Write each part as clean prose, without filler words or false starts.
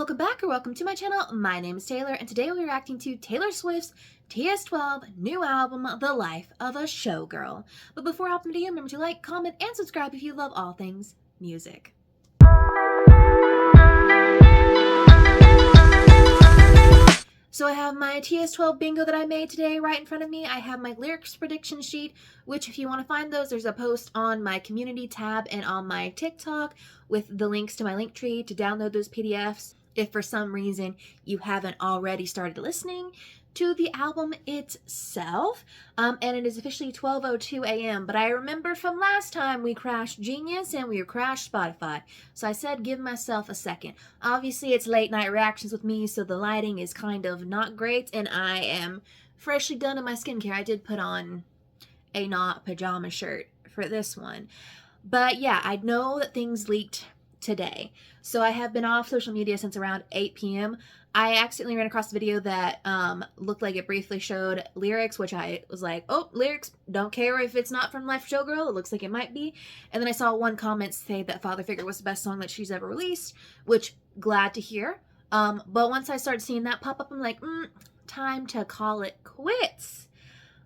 Welcome back or welcome to my channel. My name is Taylor and today we're reacting to Taylor Swift's TS12 new album, The Life of a Showgirl. But before I hop into the video, remember to like, comment, and subscribe if you love all things music. So I have my TS12 bingo that I made today right in front of me. I have my lyrics prediction sheet, which if you want to find those, there's a post on my community tab and on my TikTok with the links to my link tree to download those PDFs if for some reason you haven't already started listening to the album itself. And it is officially 12:02 a.m. But I remember from last time we crashed Genius and we crashed Spotify. So I said give myself a second. Obviously it's late night reactions with me, so the lighting is kind of not great and I am freshly done in my skincare. I did put on a not pajama shirt for this one. But yeah, I know that things leaked today. So I have been off social media since around 8 p.m. I accidentally ran across a video that looked like it briefly showed lyrics, which I was like, oh, lyrics, don't care if it's not from Life Showgirl, it looks like it might be. And then I saw one comment say that Father Figure was the best song that she's ever released, which glad to hear. But once I started seeing that pop up, I'm like, time to call it quits.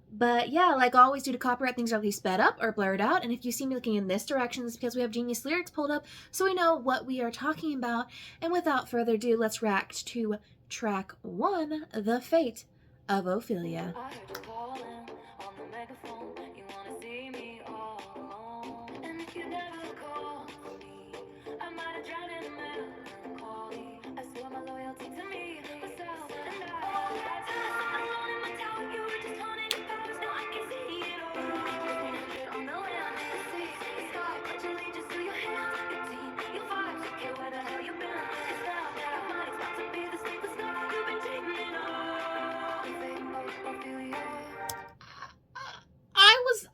But yeah, like always, due to copyright, things are either sped up or blurred out. And if you see me looking in this direction, it's because we have Genius lyrics pulled up so we know what we are talking about. And without further ado, let's react to track 1, The Fate of Ophelia.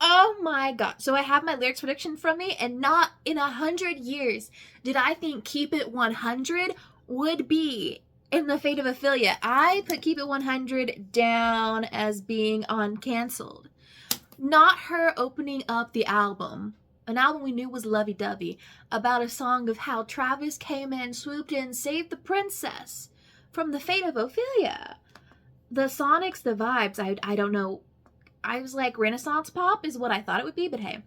Oh my god. So I have my lyrics prediction from me, and not in 100 years did I think Keep It 100 would be in the Fate of Ophelia. I put Keep It 100 down as being on canceled. Not her opening up the album, an album we knew was lovey-dovey, about a song of how Travis came in, swooped in, saved the princess from the Fate of Ophelia. The sonics, the vibes, I don't know. I was like, Renaissance pop is what I thought it would be, but hey.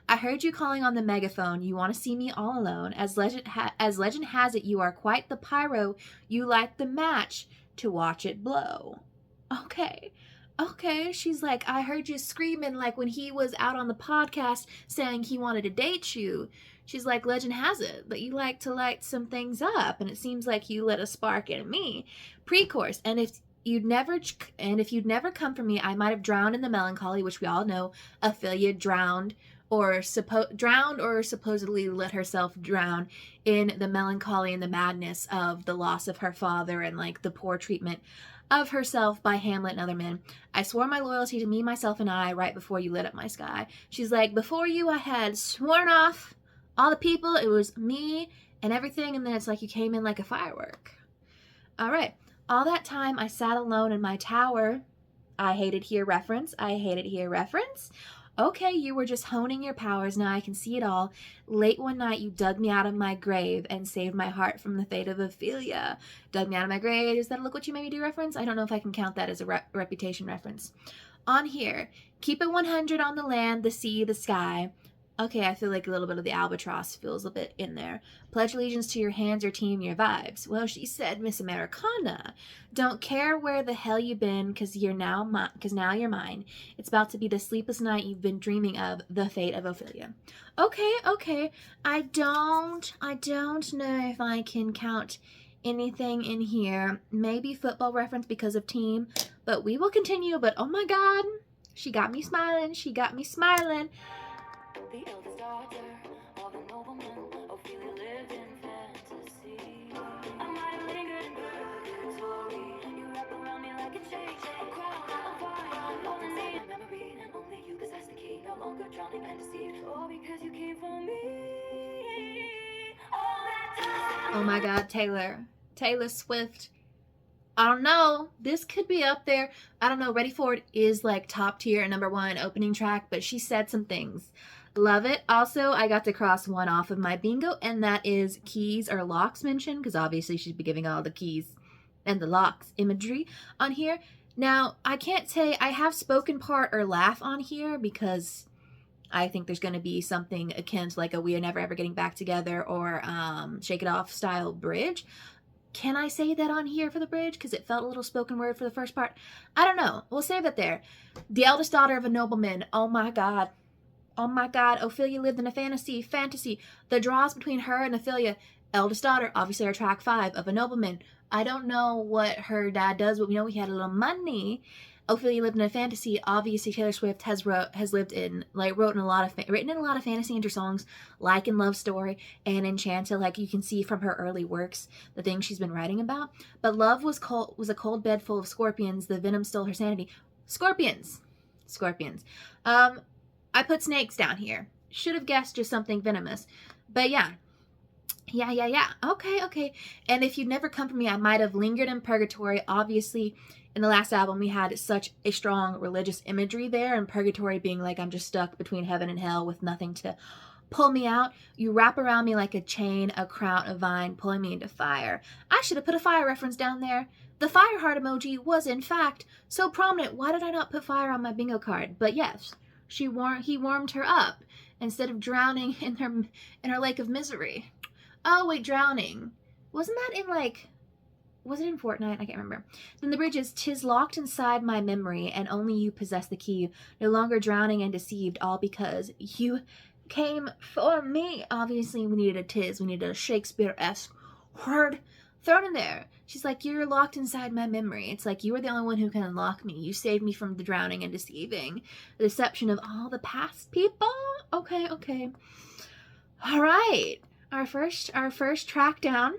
I heard you calling on the megaphone. You want to see me all alone. As legend has it, you are quite the pyro. You light the match to watch it blow. Okay. She's like, I heard you screaming like when he was out on the podcast saying he wanted to date you. She's like, legend has it that you like to light some things up, and it seems like you lit a spark in me. Pre-chorus, and if you'd never come for me, I might have drowned in the melancholy, which we all know Ophelia drowned or supposedly let herself drown in the melancholy and the madness of the loss of her father and like the poor treatment of herself by Hamlet and other men. I swore my loyalty to me, myself, and I right before you lit up my sky. She's like, before you, I had sworn off all the people. It was me and everything, and then it's like you came in like a firework. All right. All that time I sat alone in my tower. I hate it here reference. Okay, you were just honing your powers. Now I can see it all. Late one night you dug me out of my grave and saved my heart from the fate of Ophelia. Dug me out of my grave. Is that a Look What You Made Me Do reference? I don't know if I can count that as a Reputation reference. On here, keep it 100 on the land, the sea, the sky. Okay, I feel like a little bit of the albatross feels a bit in there. Pledge allegiance to your hands, your team, your vibes. Well, she said, Miss Americana. Don't care where the hell you've been, cause now you're mine. It's about to be the sleepless night you've been dreaming of, the fate of Ophelia. Okay. I don't know if I can count anything in here. Maybe football reference because of team, but we will continue. But oh my God, she got me smiling. The eldest daughter of a nobleman, Ophelia lived in fantasy. I might have lingered in purgatory. You wrap around me like a chain, a crown, a fire, holding me in memory, and only you possess the key. No longer drowning and deceived, all because you came for me. All that time. Oh my God, Taylor Swift. I don't know. This could be up there. I don't know. Ready For It is like top tier #1 opening track, but she said some things Love it. Also, I got to cross one off of my bingo, and that is keys or locks mentioned, because obviously she'd be giving all the keys and the locks imagery on here. Now, I can't say I have spoken part or laugh on here because I think there's going to be something akin to like a we are never ever getting back together or shake it off style bridge. Can I say that on here for the bridge? Because it felt a little spoken word for the first part. I don't know. We'll save it there. The eldest daughter of a nobleman. Oh my God. Oh my God, Ophelia lived in a fantasy. The draws between her and Ophelia. Eldest daughter, obviously our track 5 of a nobleman. I don't know what her dad does, but we know he had a little money. Ophelia lived in a fantasy. Obviously, Taylor Swift has written in a lot of fantasy into songs, like in Love Story and Enchanted. Like you can see from her early works, the things she's been writing about. But love was a cold bed full of scorpions. The venom stole her sanity. Scorpions. I put snakes down here. Should have guessed just something venomous. But yeah. Okay. And if you'd never come for me, I might have lingered in purgatory. Obviously, in the last album, we had such a strong religious imagery there. And purgatory being like I'm just stuck between heaven and hell with nothing to pull me out. You wrap around me like a chain, a crown, a vine, pulling me into fire. I should have put a fire reference down there. The fire heart emoji was, in fact, so prominent. Why did I not put fire on my bingo card? But yes. He warmed her up instead of drowning in her lake of misery. Oh wait, drowning. Wasn't that in was it in Fortnite? I can't remember. Then the bridge is, 'tis locked inside my memory, and only you possess the key. No longer drowning and deceived, all because you came for me. Obviously, we needed a 'tis. We needed a Shakespeare-esque word thrown in there. She's like, you're locked inside my memory. It's like you were the only one who can unlock me. You saved me from the drowning and deceiving. The deception of all the past people. Okay. All right. Our first track down.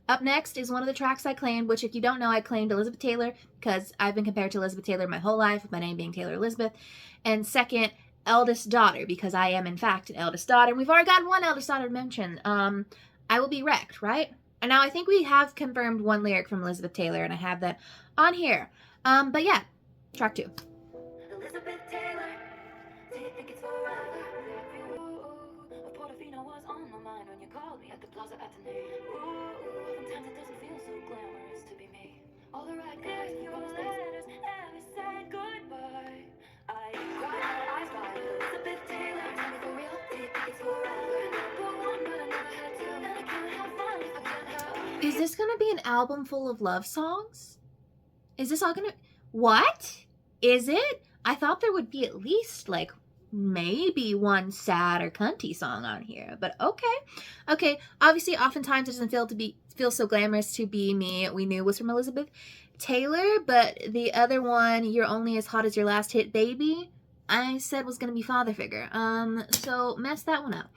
Up next is one of the tracks I claimed, which if you don't know, I claimed Elizabeth Taylor because I've been compared to Elizabeth Taylor my whole life, with my name being Taylor Elizabeth. And second, Eldest Daughter, because I am in fact an eldest daughter. And we've already got one eldest daughter mentioned. I will be wrecked, right? And now I think we have confirmed one lyric from Elizabeth Taylor, and I have that on here. But yeah, track 2. Elizabeth Taylor, do you think it's forever? Ooh, Portofino was on my mind when you called me at the Plaza Ateneo. Ooh, sometimes it doesn't feel so glamorous to be me. All the right guys, your letters, ever said goodbye. I cried my eyes wide. Elizabeth Taylor, tell me for real, do you think it's forever? Number one, but I never had to, and I can't have fun if I can't help. Is this gonna be an album full of love songs? Is this all gonna... What? Is it? I thought there would be at least, maybe one sad or cunty song on here. But okay. Obviously, oftentimes it doesn't feel so glamorous to be me. We knew was from Elizabeth Taylor, but the other one, You're Only As Hot As Your Last Hit Baby, I said was gonna be father figure. So mess that one up.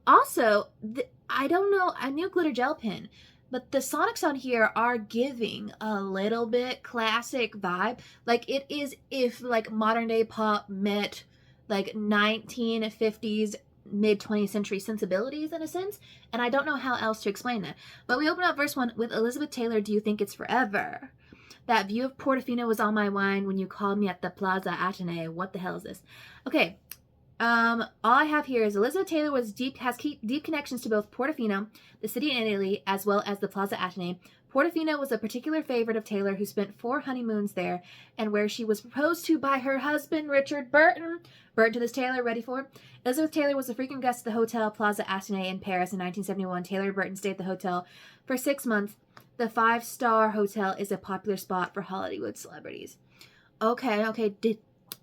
Also, I don't know, I knew Glitter Gel Pen, but the Sonics on here are giving a little bit classic vibe. It is if modern day pop met 1950s, mid 20th century sensibilities in a sense, and I don't know how else to explain that. But we open up verse 1 with Elizabeth Taylor, Do You Think It's Forever? That view of Portofino was on my mind when you called me at the Plaza Ateneo. What the hell is this? Okay. All I have here is Elizabeth Taylor has deep connections to both Portofino, the city in Italy, as well as the Plaza Ateneo. Portofino was a particular favorite of Taylor, who spent 4 honeymoons there, and where she was proposed to by her husband, Richard Burton. Burton to this Taylor, ready for it? Elizabeth Taylor was a frequent guest at the Hotel Plaza Ateneo in Paris in 1971. Taylor and Burton stayed at the hotel for 6 months. The 5-star hotel is a popular spot for Hollywood celebrities. Okay.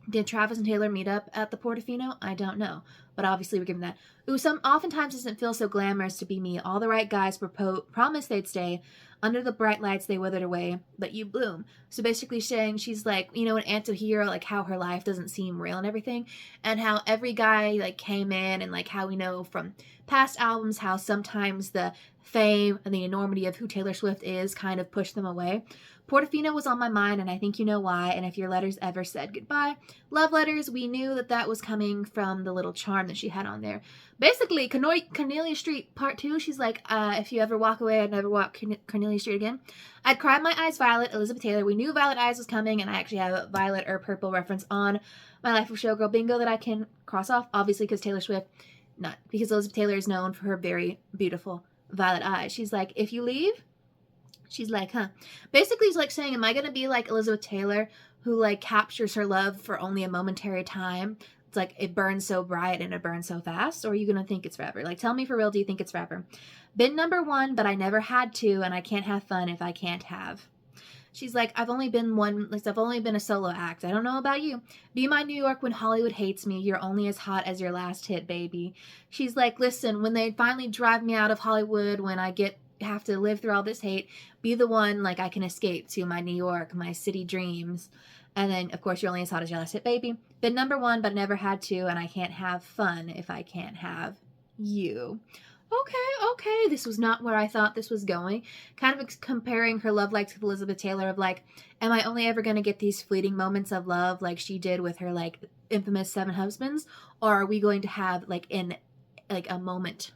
Did Travis and Taylor meet up at the Portofino? I don't know, but obviously we're given that. Ooh, oftentimes doesn't feel so glamorous to be me. All the right guys promised they'd stay. Under the bright lights they withered away, but you bloom. So basically saying she's an anti-hero, how her life doesn't seem real and everything, and how every guy came in, and how we know from past albums how sometimes the fame and the enormity of who Taylor Swift is kind of pushed them away. Portofino was on my mind, and I think you know why. And if your letters ever said goodbye, love letters, we knew that was coming from the little charm charm that she had on there. Basically, Cornelia Street Part 2, she's like, if you ever walk away, I'd never walk Cornelia Street again. I'd cried my eyes violet, Elizabeth Taylor. We knew Violet Eyes was coming, and I actually have a violet or purple reference on my Life of Showgirl bingo that I can cross off, obviously because Taylor Swift, not because Elizabeth Taylor is known for her very beautiful violet eyes. She's like, if you leave, she's like, huh. Basically, it's like saying, am I going to be like Elizabeth Taylor, who like captures her love for only a momentary time? It's like it burns so bright and it burns so fast, or are you going to think it's forever? Like, tell me for real, do you think it's forever? Been number 1, but I never had to, and I can't have fun if I can't have. She's like, I've only been a solo act. I don't know about you. Be my New York when Hollywood hates me. You're only as hot as your last hit, baby. She's like, listen, when they finally drive me out of Hollywood, when I have to live through all this hate, be the one like I can escape to my New York, my city dreams. And then, of course, you're only as hot as your last hit, baby. Been number 1, but never had to, and I can't have fun if I can't have you. Okay, this was not where I thought this was going. Kind of comparing her love life with Elizabeth Taylor of like, am I only ever going to get these fleeting moments of love like she did with her like infamous 7 husbands? Or are we going to have like a moment,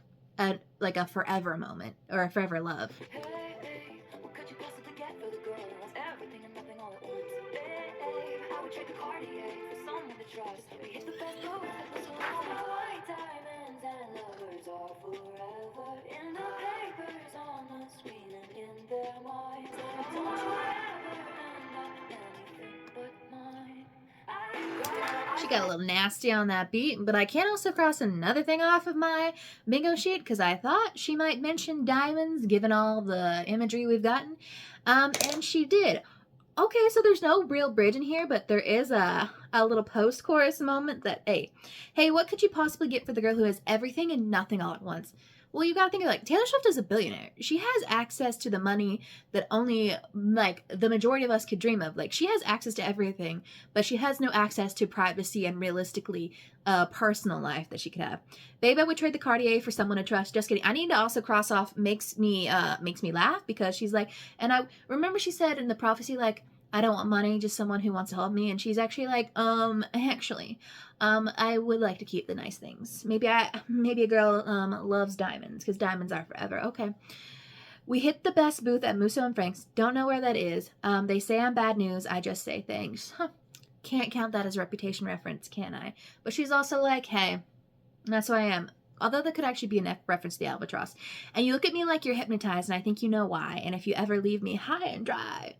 like a forever moment or a forever love? Hey, what could you possibly get for the girl who wants everything and nothing all at once? Babe, I would trade the Cartier for someone to trust. We hit the best move that was around. White diamonds and lovers are forever in the papers, on the screen, and in their minds. Don't you ever end up anything but mine. She got a little nasty on that beat, but I can also cross another thing off of my bingo sheet because I thought she might mention diamonds given all the imagery we've gotten. And she did. Okay, so there's no real bridge in here, but there is a little post-chorus moment that, hey, what could you possibly get for the girl who has everything and nothing all at once? Well, you gotta think of like, Taylor Swift is a billionaire. She has access to the money that only, like, the majority of us could dream of. Like, she has access to everything, but she has no access to privacy and realistically personal life that she could have. Babe, I would trade the Cartier for someone to trust. Just kidding. I need to also cross off makes me laugh because she's like, and I remember she said in the prophecy, like, I don't want money, just someone who wants to help me. And she's actually like, I would like to keep the nice things. Maybe a girl loves diamonds because diamonds are forever. Okay. We hit the best booth at Musso and Frank's. Don't know where that is. They say I'm bad news. I just say thanks. Huh. Can't count that as a Reputation reference, can I? But she's also like, hey, that's who I am. Although that could actually be a reference to the albatross. And you look at me like you're hypnotized, and I think you know why. And if you ever leave me high and dry.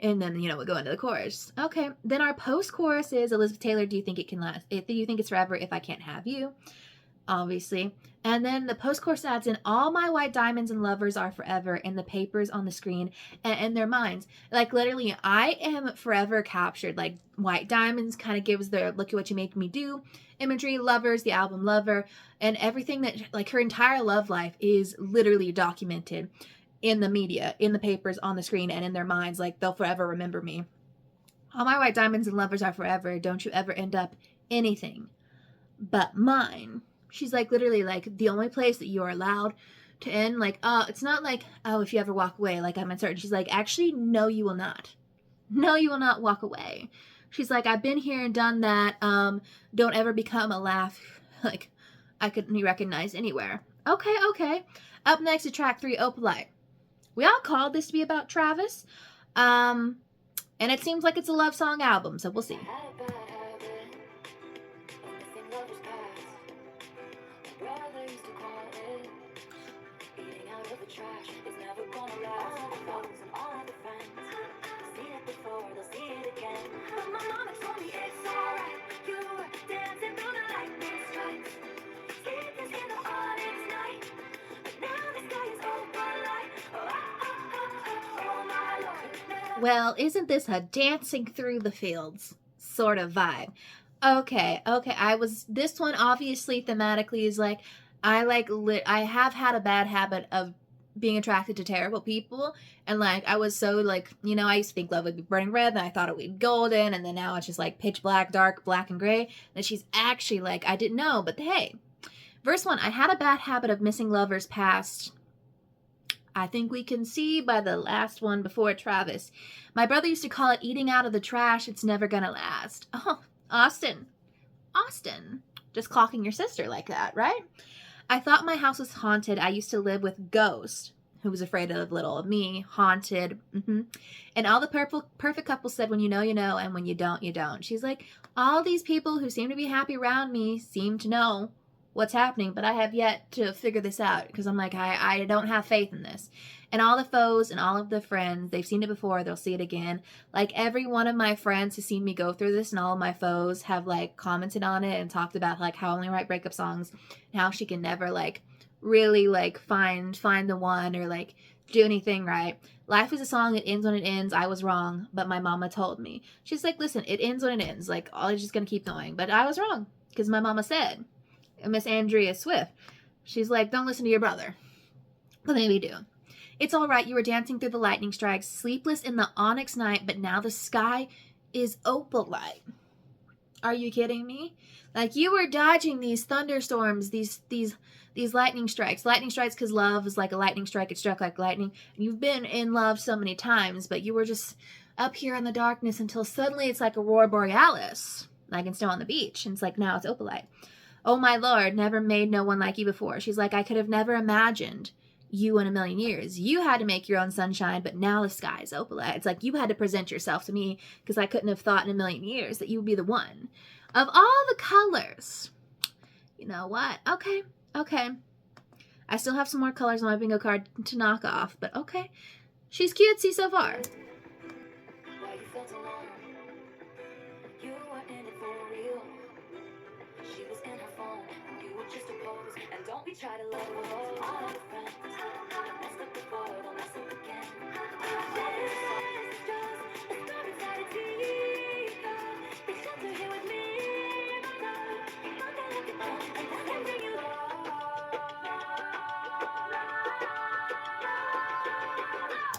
And then, we go into the chorus. Okay. Then our post-chorus is Elizabeth Taylor, do you think it can last? Do you think it's forever if I can't have you? Obviously. And then the post-chorus adds in, all my white diamonds and lovers are forever in the papers on the screen and in their minds. Like, literally, I am forever captured. Like, white diamonds kind of gives the look at what you make me do imagery, lovers, the album Lover, and everything that, like, her entire love life is literally documented in the media, in the papers, on the screen, and in their minds. Like, they'll forever remember me. All my white diamonds and lovers are forever. Don't you ever end up anything but mine. She's like, literally, like, the only place that you are allowed to end, like, it's not like, if you ever walk away, like, I'm uncertain. She's like, actually, no, you will not. No, you will not walk away. She's like, I've been here and done that. Don't ever become a laugh, like, I couldn't be recognized anywhere. Okay. Up next is track 3, Opalite. We all called this to be about Travis. And it seems like it's a love song album, so we'll see. Well, isn't this a dancing through the fields sort of vibe? Okay. This one obviously thematically is like, I have had a bad habit of being attracted to terrible people. And like, I was so like, I used to think love would be burning red, and I thought it would be golden. And then now it's just like pitch black, dark, black and gray. And she's actually like, I didn't know, but hey, verse 1, I had a bad habit of missing lovers past. I think we can see by the last one before Travis. My brother used to call it eating out of the trash. It's never gonna last. Oh, Austin. just clocking your sister like that, right? I thought my house was haunted. I used to live with Ghost, who was afraid of little of me, haunted. And all the perfect couples said, when you know, you know, and when you don't, you don't. She's like, all these people who seem to be happy around me seem to know what's happening, but I have yet to figure this out because I'm like, I don't have faith in this. And all the foes and all of the friends, they've seen it before, they'll see it again. Like every one of my friends has seen me go through this, and all of my foes have like commented on it and talked about like how I only write breakup songs and how she can never like really like find the one or like do anything right. Life is a song, it ends when it ends. I was wrong, but my mama told me. She's like, listen, it ends when it ends. Like, all is just gonna keep going. But I was wrong because my mama said. Miss Andrea Swift, she's like, don't listen to your brother. But maybe do. It's all right. You were dancing through the lightning strikes, sleepless in the onyx night, but now the sky is opalite. Are you kidding me? Like, you were dodging these thunderstorms, these lightning strikes. Lightning strikes because love is like a lightning strike. It struck like lightning. You've been in love so many times, but you were just up here in the darkness until suddenly it's like aurora borealis, like in Snow on the Beach. And it's like, now it's opalite. Oh my Lord, never made no one like you before. She's like, I could have never imagined you in a million years. You had to make your own sunshine, but now the sky is opalite. It's like you had to present yourself to me because I couldn't have thought in a million years that you would be the one. Of all the colors, you know what? Okay. I still have some more colors on my bingo card to knock off, but okay. She's cutesy so far. Why you felt alone? You were in it for real. She was in her phone, and you were just a pose. And don't be trying to love her all her friends. Messed up before, don't mess up again. This is just a storm inside a teacup. They shelter here with me, my love. Monday like a bone, and I can bring you love.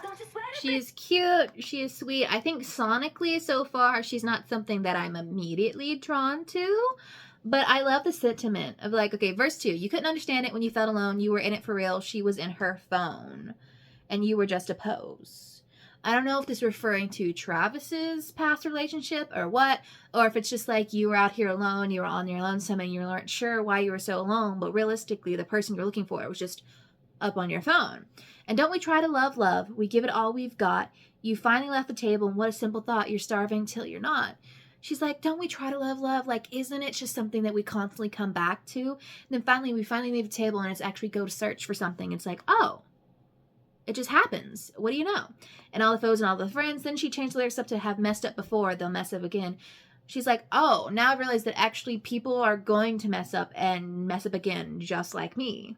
Don't you sweat it? She is cute. She is sweet. I think sonically so far, she's not something that I'm immediately drawn to. But I love the sentiment of like, okay, verse 2. You couldn't understand it when you felt alone. You were in it for real. She was in her phone. And you were just a pose. I don't know if this is referring to Travis's past relationship or what. Or if it's just like you were out here alone. You were on your lonesome and you weren't sure why you were so alone. But realistically, the person you're looking for was just up on your phone. And don't we try to love love? We give it all we've got. You finally left the table, and what a simple thought. You're starving till you're not. She's like, don't we try to love love? Like, isn't it just something that we constantly come back to? And then finally, we leave the table, and it's actually go to search for something. It's like, oh, it just happens. What do you know? And all the foes and all the friends. Then she changed the lyrics up to have messed up before, they'll mess up again. She's like, oh, now I realize that actually people are going to mess up again, just like me.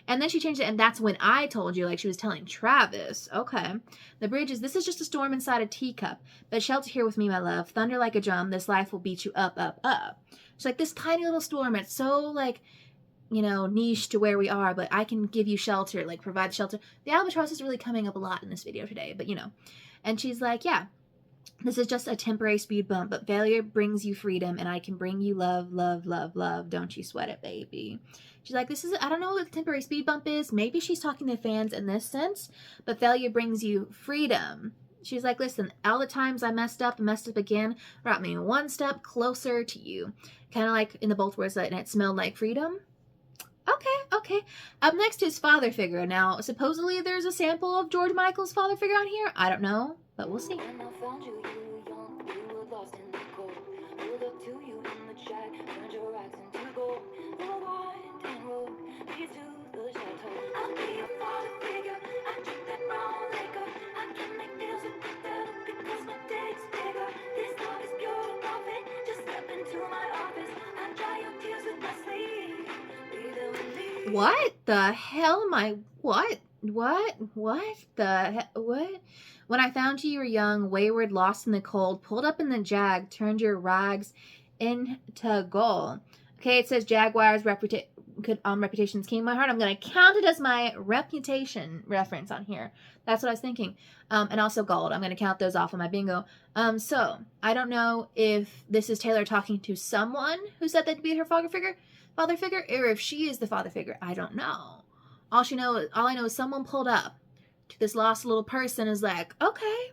And then she changed it, and that's when I told you, like she was telling Travis. Okay. The bridge is, this is just a storm inside a teacup, but shelter here with me, my love. Thunder like a drum, this life will beat you up, up, up. She's like, this tiny little storm, it's so, like, you know, niche to where we are, but I can give you shelter, like, provide shelter. The albatross is really coming up a lot in this video today, but, you know. And she's like, yeah, this is just a temporary speed bump, but failure brings you freedom, and I can bring you love, love, love, love. Don't you sweat it, baby. She's like, this is, I don't know what the temporary speed bump is. Maybe she's talking to fans in this sense, but failure brings you freedom. She's like, listen, all the times I messed up and messed up again brought me one step closer to you. Kind of like in the both words, and it smelled like freedom. Okay. Up next is father figure. Now, supposedly there's a sample of George Michael's father figure on here. I don't know, but we'll see. When I found you, you were young, you were lost in the cold. Pulled up to you in the jack, turned your rocks into gold. The winding road leads to the chateau. I'll be your father figure. I drink that brown liquor. I can make deals with the devil because my dick's bigger. This love is pure profit. Just step into my office. I dry your tears with my sleeve. Be there with me. What the hell am I? What the hell? What? When I found you, you were young, wayward, lost in the cold, pulled up in the jag, turned your rags into gold. Okay, it says Jaguar's reputation's king of my heart. I'm going to count it as my reputation reference on here. That's what I was thinking. And also gold. I'm going to count those off on my bingo. So, I don't know if this is Taylor talking to someone who said they'd be her father figure, or if she is the father figure. I don't know. All I know is someone pulled up to this lost little person is like, okay,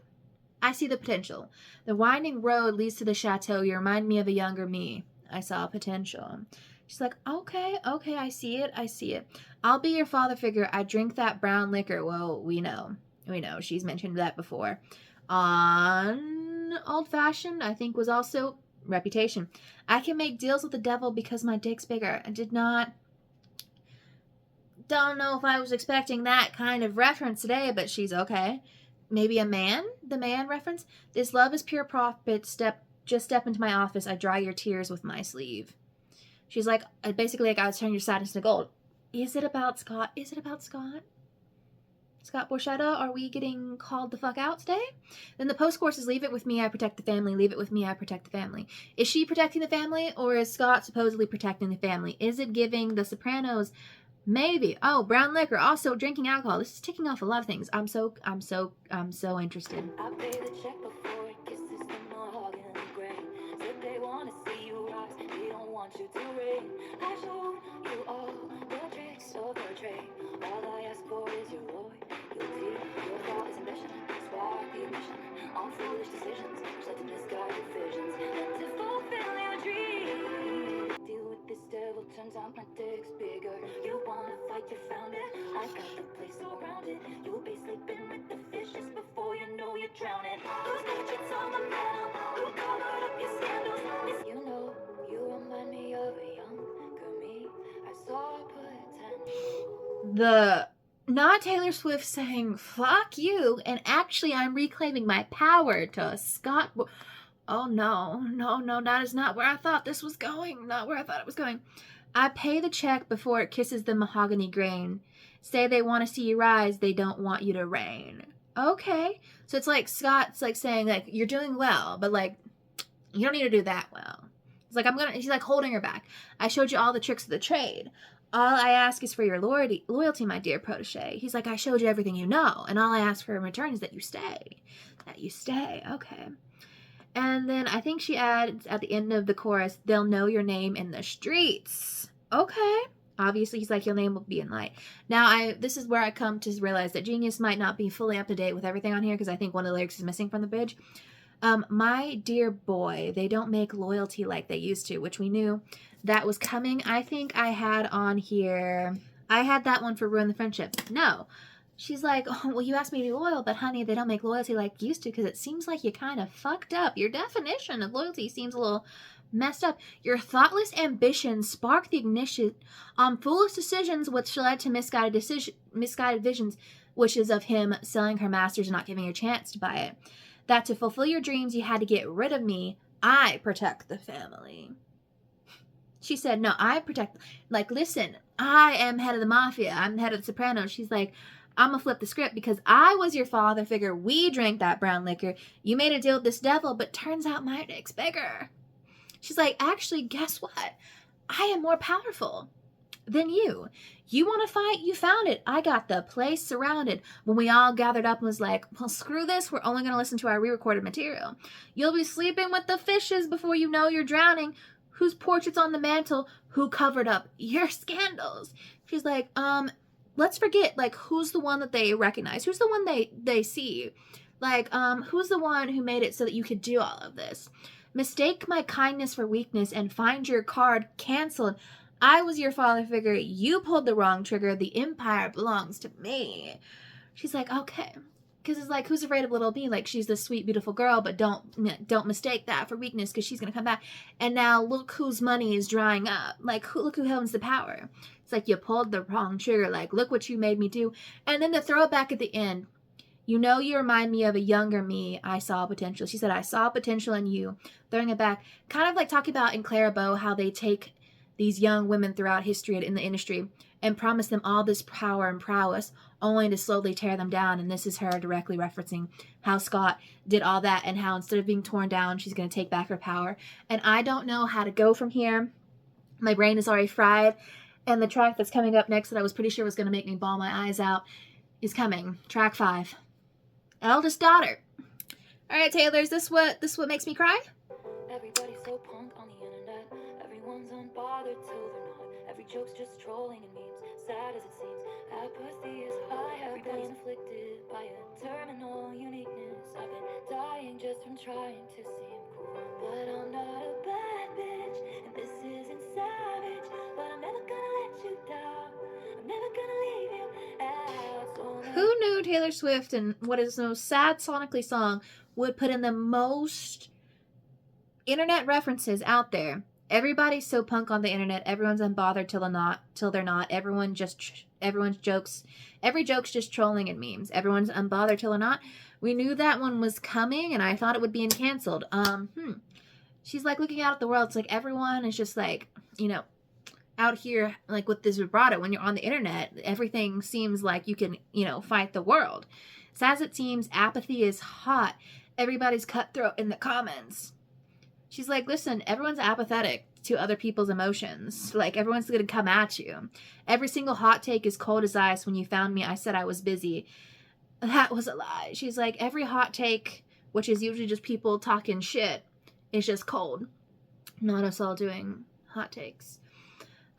I see the potential. The winding road leads to the chateau. You remind me of a younger me. I saw potential. She's like, okay, I see it. I'll be your father figure. I drink that brown liquor. Well, we know. She's mentioned that before. On Old Fashioned, I think was also Reputation. I can make deals with the devil because my dick's bigger. Don't know if I was expecting that kind of reference today, but she's okay. Maybe the man reference. This love is pure profit. Just step into my office. I dry your tears with my sleeve. She's like, basically, like, I was turning your sadness to gold. Is it about Scott? Scott Borchetta, are we getting called the fuck out today? Then the post-course is leave it with me, I protect the family. Leave it with me, I protect the family. Is she protecting the family, or is Scott supposedly protecting the family? Is it giving The Sopranos? Maybe. Oh, brown liquor. Also, drinking alcohol. This is ticking off a lot of things. I'm so interested. I pay the check before it kisses the mahogany grain. Said they want to see you rise, they don't want you to reign. I showed you all the tricks of the trade. All I ask for is your loyalty. Your thought is ambition, spark the ignition on foolish decisions, which led to misguided visions and to fulfill your dreams. Deal with this devil, turns out my dick's bigger. You wanna fight, you found it. I got the place surrounded. You'll be sleeping with the fishes before you know you're drowning. Those digits on the mantle, who covered up your scandals? You know, you remind me of a younger me. I saw potential. The not Taylor Swift saying fuck you, and actually I'm reclaiming my power to Scott. Oh no, that is not where I thought this was going. Not where I thought it was going. I pay the check before it kisses the mahogany grain. Say they want to see you rise, they don't want you to reign. Okay. So it's like Scott's like saying, like, you're doing well, but like, you don't need to do that well. It's like, he's like holding her back. I showed you all the tricks of the trade. All I ask is for your loyalty, my dear protege. He's like, I showed you everything you know, and all I ask for in return is that you stay. Okay. And then I think she adds at the end of the chorus, they'll know your name in the streets. Okay. Obviously, he's like, your name will be in light. Now, this is where I come to realize that Genius might not be fully up to date with everything on here, because I think one of the lyrics is missing from the bridge. My dear boy, they don't make loyalty like they used to, which we knew that was coming. I think I had on here, I had that one for Ruin the Friendship. No. She's like, oh, well, you asked me to be loyal, but honey, they don't make loyalty like you used to, because it seems like you kind of fucked up. Your definition of loyalty seems a little messed up. Your thoughtless ambitions spark the ignition on foolish decisions, which led to misguided visions, which is of him selling her masters and not giving her a chance to buy it. That to fulfill your dreams, you had to get rid of me. I protect the family. She said, no, I protect, like, listen, I am head of the mafia. I'm head of the Sopranos. She's like, I'm going to flip the script because I was your father figure. We drank that brown liquor. You made a deal with this devil, but turns out my dick's bigger. She's like, actually, guess what? I am more powerful than you. You want to fight? You found it. I got the place surrounded. When we all gathered up and was like, well, screw this. We're only going to listen to our re-recorded material. You'll be sleeping with the fishes before you know you're drowning. Whose portrait's on the mantle? Who covered up your scandals? She's like, let's forget, like, who's the one that they recognize? Who's the one they see? Like, who's the one who made it so that you could do all of this? Mistake my kindness for weakness and find your card canceled. I was your father figure. You pulled the wrong trigger. The empire belongs to me. She's like, okay. Because it's like, who's afraid of little me? Like, she's this sweet, beautiful girl, but don't mistake that for weakness, because she's going to come back. And now look whose money is drying up. Like, look who owns the power. It's like, you pulled the wrong trigger. Like, look what you made me do. And then the throwback at the end. You know, you remind me of a younger me. I saw potential. She said, I saw potential in you. Throwing it back. Kind of like talking about in Clara Bow, how they take these young women throughout history in the industry and promise them all this power and prowess, only to slowly tear them down. And this is her directly referencing how Scott did all that, and how instead of being torn down, she's going to take back her power. And I don't know how to go from here. My brain is already fried. And the track that's coming up next that I was pretty sure was going to make me bawl my eyes out is coming. Track 5. Eldest Daughter. All right, Taylor, is this what makes me cry? Everybody's so punk on the internet. Everyone's unbothered till they're not. Every joke's just trolling and memes. Sad as it seems, apathy is high. Everybody's inflicted by a terminal uniqueness. I've been dying just from trying to seem cool, but I'm not a bad bitch, and this knew Taylor Swift and what is the most sad sonically song would put in the most internet references out there. Everybody's so punk on the internet. Everyone's unbothered till they're not. Everyone's jokes. Every joke's just trolling and memes. Everyone's unbothered till they're not. We knew that one was coming, and I thought it would be canceled. She's like looking out at the world. It's like everyone is just like, you know, out here like with this vibrato. When you're on the internet, everything seems like you can, you know, fight the world. So as it seems, apathy is hot. Everybody's cutthroat in the comments. She's like, listen, everyone's apathetic to other people's emotions. Like, everyone's going to come at you. Every single hot take is cold as ice. When you found me, I said I was busy. That was a lie. She's like, every hot take, which is usually just people talking shit, is just cold. Not us all doing hot takes.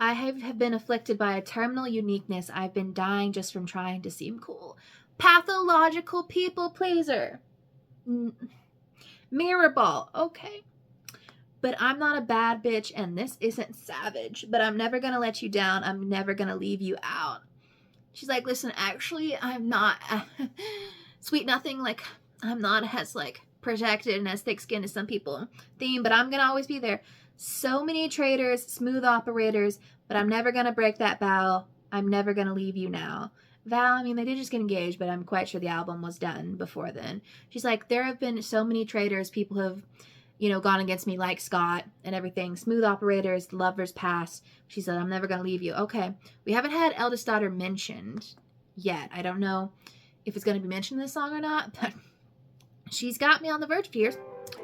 I have been afflicted by a terminal uniqueness. I've been dying just from trying to seem cool. Pathological people pleaser. Mirror ball. Okay. But I'm not a bad bitch, and this isn't savage. But I'm never going to let you down. I'm never going to leave you out. She's like, listen, actually, I'm not sweet nothing. Like, I'm not as, like, protected and as thick-skinned as some people theme. But I'm going to always be there. So many traitors, smooth operators. But I'm never going to break that vow. I'm never going to leave you now. Vow, I mean, they did just get engaged, but I'm quite sure the album was done before then. She's like, there have been so many traitors. People have, you know, gone against me like Scott and everything. Smooth operators, lovers past. She said, I'm never going to leave you. Okay. We haven't had Eldest Daughter mentioned yet. I don't know if it's going to be mentioned in this song or not, but she's got me on the verge of tears.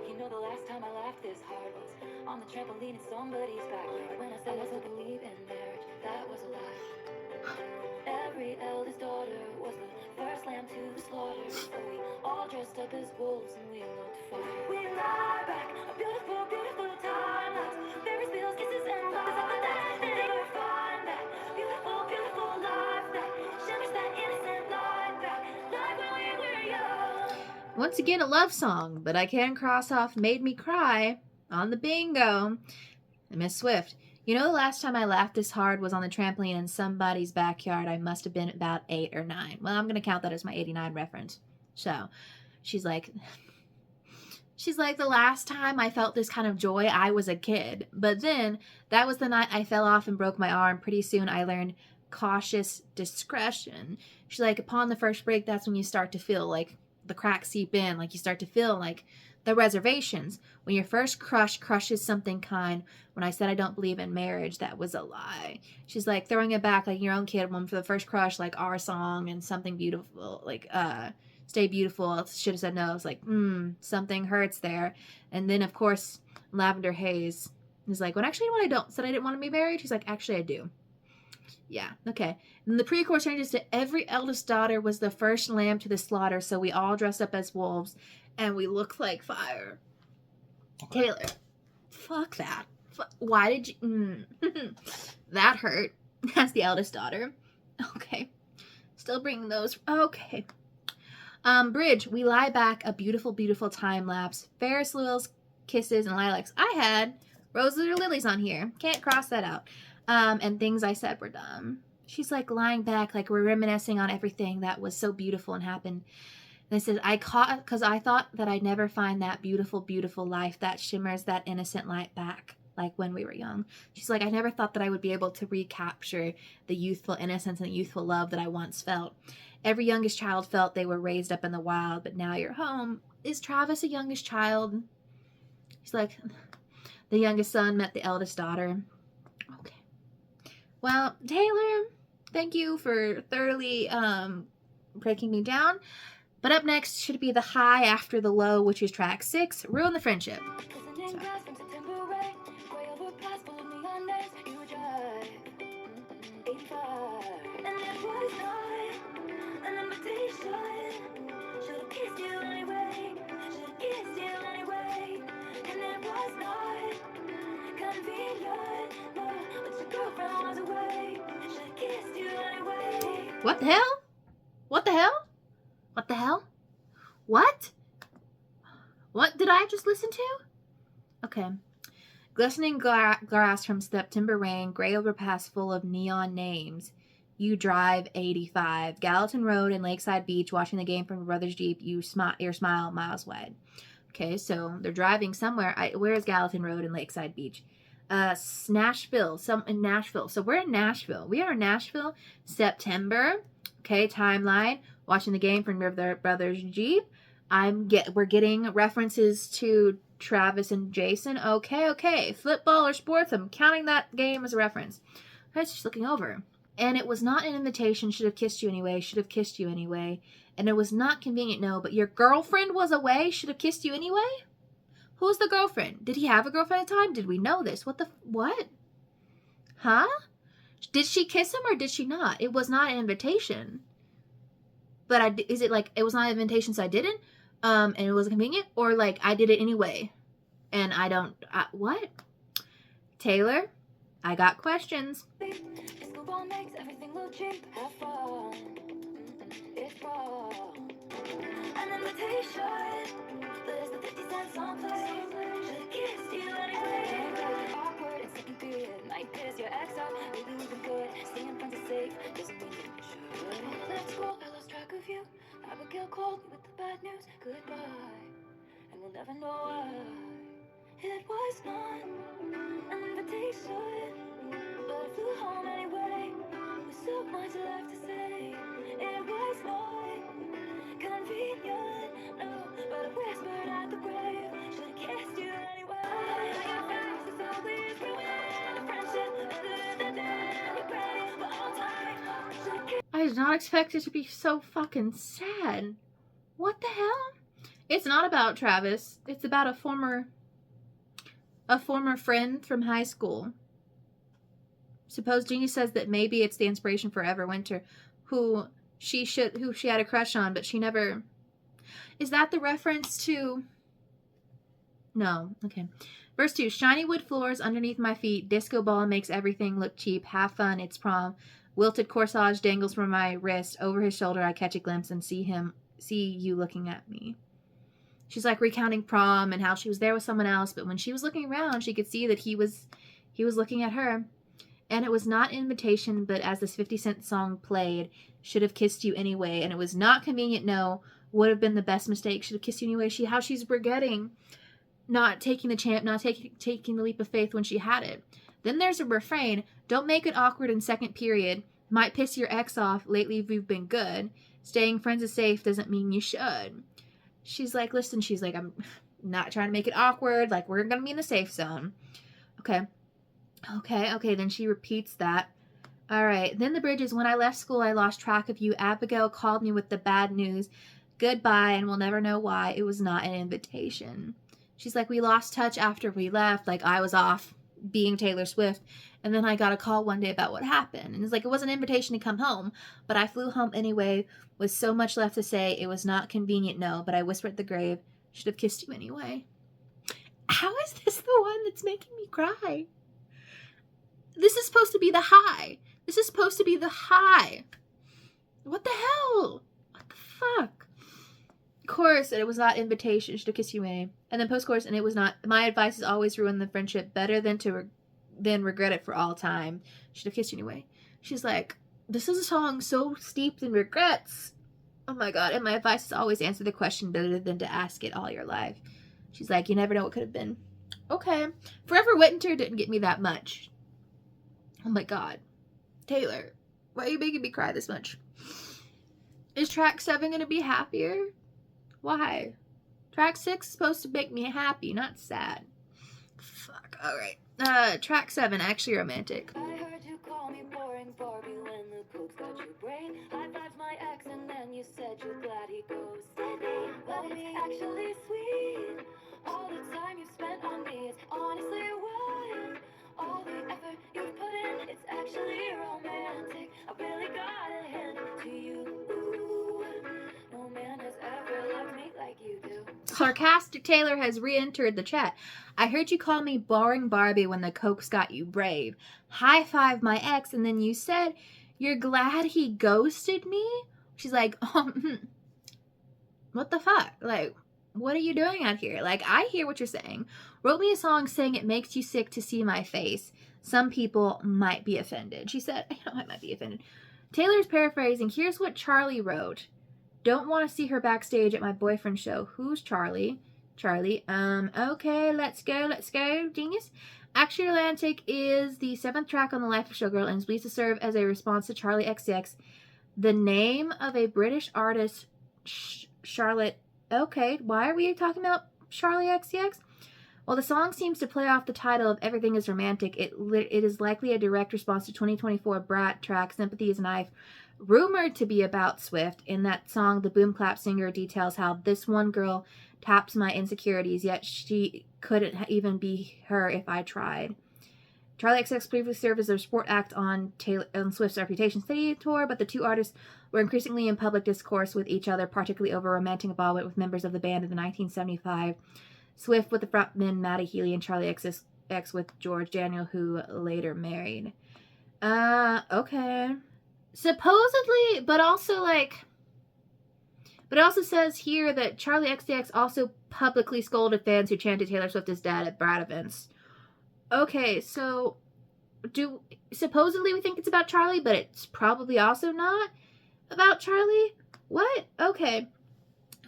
You know the last time I laughed this hard was on the trampoline in somebody's backyard. When I said I still believe in marriage, that was a lie. Every eldest daughter was the first lamb to the slaughter. So we all dressed up as wolves and we looked fire. We lie back, a beautiful, beautiful time lapse. Ferris wheels, kisses, and lies. All the days they never find that beautiful, beautiful life that shimmers that innocent light back. Like when we were young. Once again, a love song, but I can cross off Made Me Cry on the bingo. Miss Swift. You know, the last time I laughed this hard was on the trampoline in somebody's backyard. I must have been about 8 or 9. Well, I'm going to count that as my 89 reference. So, she's like, the last time I felt this kind of joy, I was a kid. But then, that was the night I fell off and broke my arm. Pretty soon, I learned cautious discretion. She's like, upon the first break, that's when you start to feel like the cracks seep in. Like, you start to feel like the reservations. When your first crush crushes something kind. When I said I don't believe in marriage, that was a lie. She's like throwing it back like your own kid one for the first crush, like Our Song and Something Beautiful, like Stay Beautiful. Should have said no. It's like, something hurts there. And then of course Lavender Haze is like, well, actually, you know what, I don't. Said I didn't want to be married. She's like, actually I do. Yeah, okay. And the pre-chorus changes to every eldest daughter was the first lamb to the slaughter, so we all dressed up as wolves and we looked like fire. Taylor, fuck that. Why did you... That hurt. As the eldest daughter. Okay. Still bringing those... Okay. Bridge, we lie back, a beautiful, beautiful time lapse. Ferris wheels, kisses, and lilacs. I had roses or lilies on here. Can't cross that out. And things I said were dumb. She's like lying back, like we're reminiscing on everything that was so beautiful and happened. And I said, because I thought that I'd never find that beautiful, beautiful life that shimmers that innocent light back, like when we were young. She's like, I never thought that I would be able to recapture the youthful innocence and the youthful love that I once felt. Every youngest child felt they were raised up in the wild, but now you're home. Is Travis a youngest child? She's like, the youngest son met the eldest daughter. Okay. Well, Taylor, thank you for thoroughly breaking me down. But up next should be the high after the low, which is track 6, Ruin the Friendship. What the hell? What the hell? What the hell? What? What did I just listen to? Okay. Glistening grass from September rain, gray overpass full of neon names. You drive 85. Gallatin Road and Lakeside Beach, watching the game from your brother's Jeep. Your smile miles wide. Okay, so they're driving somewhere. Where is Gallatin Road and Lakeside Beach? Nashville. In Nashville. So we're in Nashville. We are in Nashville, September. Okay, timeline. Watching the game from your brother's Jeep. We're getting references to Travis and Jason. Okay. Football or sports. I'm counting that game as a reference. I was just looking over. And it was not an invitation. Should have kissed you anyway. Should have kissed you anyway. And it was not convenient, no. But your girlfriend was away. Should have kissed you anyway. Who's the girlfriend? Did he have a girlfriend at the time? Did we know this? What? Huh? Did she kiss him or did she not? It was not an invitation. But is it like it was not an invitation, so I didn't? And it wasn't convenient, or like I did it anyway, and I don't. What? Taylor, I got questions. Disco ball makes everything look cheap. Have fun. It's fall. An invitation. There's the 50-cent song play. Should've kissed you anyway. Awkward in second period. Might piss your ex off. Maybe we've been good. Staying friends is safe. Doesn't mean you should. Let's go. I lost track of you. Abigail called me with the bad news. Goodbye. And we'll never know why. It was not an invitation, but I flew home anyway. With so much left to say. It was not convenient, no, but I whispered at the grave. Should've kissed you anyway. Your face is always ruined a friendship. I did not expect it to be so fucking sad. What the hell? It's not about Travis. It's about a former friend from high school. Suppose Jeannie says that maybe it's the inspiration for Everwinter, who she had a crush on, but she never. Is that the reference to? No. Okay. Verse 2. Shiny wood floors underneath my feet. Disco ball makes everything look cheap. Have fun. It's prom. Wilted corsage dangles from my wrist. Over his shoulder, I catch a glimpse and see you looking at me. She's like recounting prom and how she was there with someone else, but when she was looking around, she could see that he was looking at her. And it was not an invitation, but as this 50-cent song played, should have kissed you anyway. And it was not convenient, no. Would have been the best mistake. Should have kissed you anyway. How she's regretting not taking taking the leap of faith when she had it. Then there's a refrain. Don't make it awkward in second period. Might piss your ex off. Lately we've been good. Staying friends is safe doesn't mean you should. She's like, listen, she's like, I'm not trying to make it awkward. Like, we're going to be in the safe zone. Okay. Then she repeats that. All right. Then the bridge is, when I left school, I lost track of you. Abigail called me with the bad news. Goodbye, and we'll never know why. It was not an invitation. She's like, we lost touch after we left. Like, I was off being Taylor Swift. And then I got a call one day about what happened. And it's like, it was an invitation to come home, but I flew home anyway with so much left to say. It was not convenient, no, but I whispered at the grave. Should have kissed you anyway. How is this the one that's making me cry? This is supposed to be the high. What the hell? What the fuck? Chorus, and it was not invitation. Should have kissed you anyway. And then post-chorus, and it was not. My advice is always ruin the friendship. Better than to regret it for all time. Should have kissed you anyway. She's like, this is a song so steeped in regrets. Oh my god. And my advice is always answer the question better than to ask it all your life. She's like, you never know what could have been. Okay. Forever Winter didn't get me that much. Oh my god. Taylor, why are you making me cry this much? Is track 7 going to be happier? Why? Track 6 is supposed to make me happy, not sad. Fuck. Alright. Track 7, actually romantic. I heard you call me boring Barbie when the coke's got your brain. High-fived my ex and then you said you're glad he ghosted me. But it's actually sweet. All the time you've spent on me, it's honestly wild. All the effort you've put in, it's actually romantic. I really gotta hand it to you. No man has ever loved me like you do. Sarcastic Taylor has re-entered the chat. I heard you call me boring Barbie when the coke's got you brave. High five my ex, and then you said you're glad he ghosted me? She's like, what the fuck? Like, what are you doing out here? Like, I hear what you're saying. Wrote me a song saying it makes you sick to see my face. Some people might be offended. She said, I know I might be offended. Taylor's paraphrasing. Here's what Charlie wrote. Don't want to see her backstage at my boyfriend's show. Who's Charlie? Charlie. Okay, let's go. Genius. Actually Romantic is the 7th track on the life of Showgirl and is believed to serve as a response to Charlie XCX, the name of a British artist, Charlotte. Okay, why are we talking about Charlie XCX? While the song seems to play off the title of Everything is Romantic, it is likely a direct response to 2024 Brat track Sympathy is a Knife, rumored to be about Swift. In that song, the boom clap singer details how this one girl taps my insecurities, yet she couldn't even be her if I tried. Charlie XCX previously served as a support act on Swift's Reputation Stadium tour, but the two artists were increasingly in public discourse with each other, particularly over romantic involvement with members of the band in the 1975. Swift with the frontman Matty Healy and Charlie XCX with George Daniel, who later married. Okay. Supposedly, but also it also says here that Charlie XCX also publicly scolded fans who chanted Taylor Swift is dead at Brat events. Okay, so supposedly we think it's about Charlie, but it's probably also not about Charlie? What? Okay.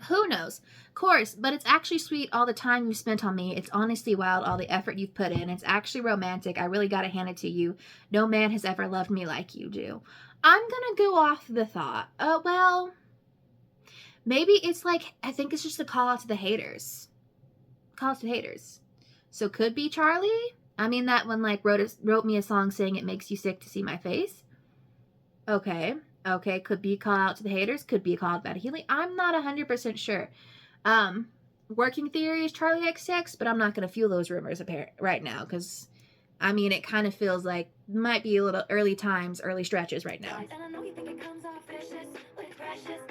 Who knows? Of course, but it's actually sweet all the time you spent on me. It's honestly wild all the effort you've put in. It's actually romantic. I really gotta hand it to you. No man has ever loved me like you do. I'm gonna go off the thought. Well, maybe it's like, I think it's just a call out to the haters. Call out to the haters. So could be Charlie? I mean, that one wrote me a song saying it makes you sick to see my face. Okay, could be a call out to the haters, could be a call out to Matty Healy. I'm not 100% sure. Working theory is Charlie XX, but I'm not going to fuel those rumors right now, because, I mean, it kind of feels like might be a little early stretches right now. And I know you think it comes off vicious, but it's precious,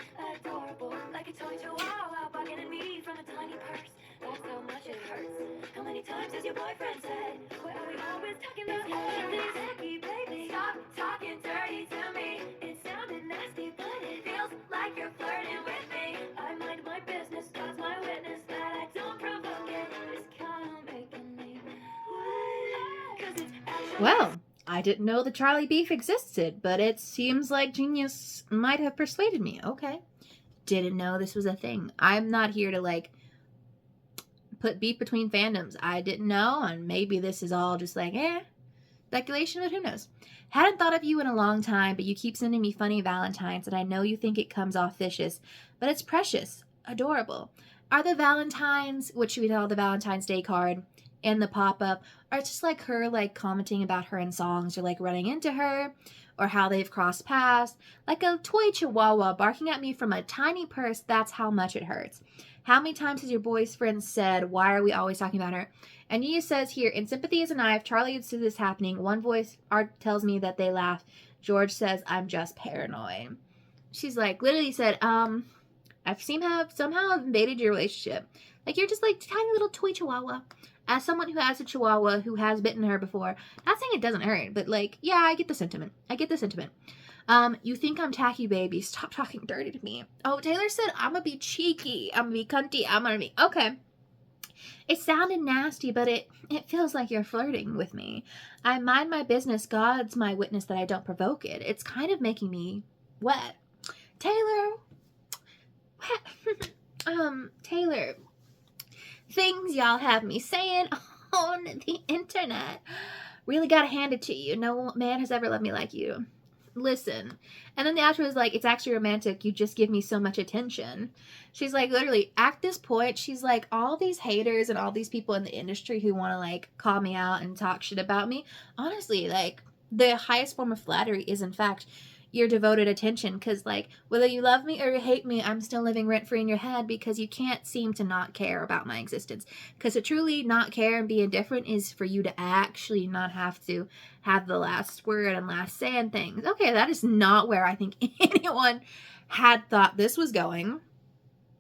adorable, like a toy chihuahua bugging at me from a tiny purse. That's how much it hurts. How many times has your boyfriend said, why are we always talking about everything tacky, baby? Stop talking dirty to me. It sounded nasty, but it feels like you're flirting with me. I mind my business, God's my witness, that I don't provoke it. It's kind of making me wet, 'cause it's actually... Well, I didn't know the Charlie beef existed, but it seems like Genius might have persuaded me. Okay. Didn't know this was a thing. I'm not here to, put beef between fandoms. I didn't know, and maybe this is all just speculation, but who knows. Hadn't thought of you in a long time, but you keep sending me funny Valentines, and I know you think it comes off vicious, but it's precious, adorable. Are the Valentines, what should we call the Valentine's Day card, and the pop-up, are just her commenting about her in songs, or running into her, or how they've crossed paths, like a toy chihuahua barking at me from a tiny purse. That's how much it hurts. How many times has your boyfriend said, why are we always talking about her? And Nia says here, in Sympathy is a Knife, Charlie sees this happening. One voice tells me that they laugh. George says, I'm just paranoid. She's literally said, I've seen somehow invaded your relationship. You're just tiny little toy chihuahua. As someone who has a chihuahua who has bitten her before, not saying it doesn't hurt, but yeah, I get the sentiment. You think I'm tacky, baby. Stop talking dirty to me. Oh, Taylor said, I'm gonna be cheeky. I'm gonna be cunty. I'm gonna be... Okay. It sounded nasty, but it feels like you're flirting with me. I mind my business. God's my witness that I don't provoke it. It's kind of making me wet. Taylor. Taylor. Things y'all have me saying on the internet. Really gotta hand it to you. No man has ever loved me like you. Listen. And then the outro is it's actually romantic. You just give me so much attention. She's literally, at this point, she's all these haters and all these people in the industry who want to call me out and talk shit about me. Honestly, the highest form of flattery is, in fact, your devoted attention, because whether you love me or you hate me, I'm still living rent-free in your head, because you can't seem to not care about my existence. Because to truly not care and be indifferent is for you to actually not have to have the last word and last say and things. Okay, that is not where I think anyone had thought this was going.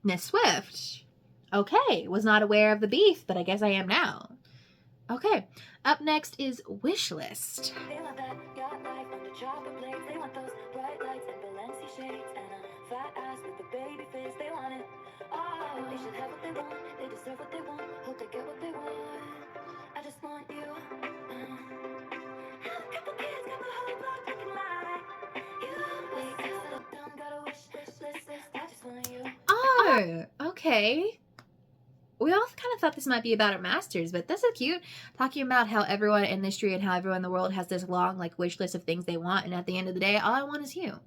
Miss Swift. Okay, was not aware of the beef, but I guess I am now. Okay, up next is Wishlist. They love that yacht life under chopper blades. They want those bright lights and Balenci shades and a fat ass with a baby face. They want it all. They should have what they want. They deserve what they want. Hope they get what they want. I just want you. Have a couple kids, got the whole block looking like you. Oh, okay. We all kind of thought this might be about our masters, but that's so cute. Talking about how everyone in the industry and how everyone in the world has this long, like, wish list of things they want, and at the end of the day, all I want is you.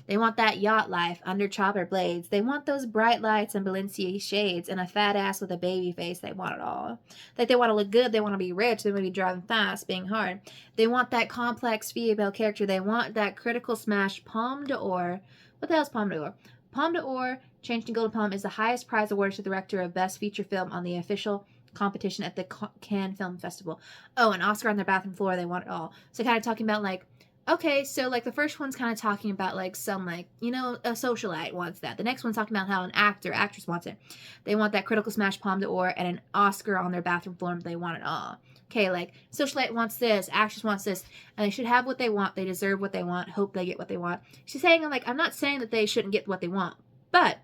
They want that yacht life under chopper blades. They want those bright lights and Balenciaga shades and a fat ass with a baby face. They want it all. Like, they want to look good. They want to be rich. They want to be driving fast, being hard. They want that complex female character. They want that critical smash Palme d'Or. What the hell's Palme d'Or? Palme d'Or, changed to Golden Palm, is the highest prize awarded to the director of Best Feature Film on the official competition at the Cannes Film Festival. Oh, an Oscar on their bathroom floor. They want it all. So kind of talking about, like, okay, so, like, the first one's kind of talking about, like, some, like, you know, a socialite wants that. The next one's talking about how an actress wants it. They want that critical smash Palme d'Or and an Oscar on their bathroom floor. They want it all. Okay, like, socialite wants this, actress wants this, and they should have what they want. They deserve what they want. Hope they get what they want. She's saying, like, I'm not saying that they shouldn't get what they want, but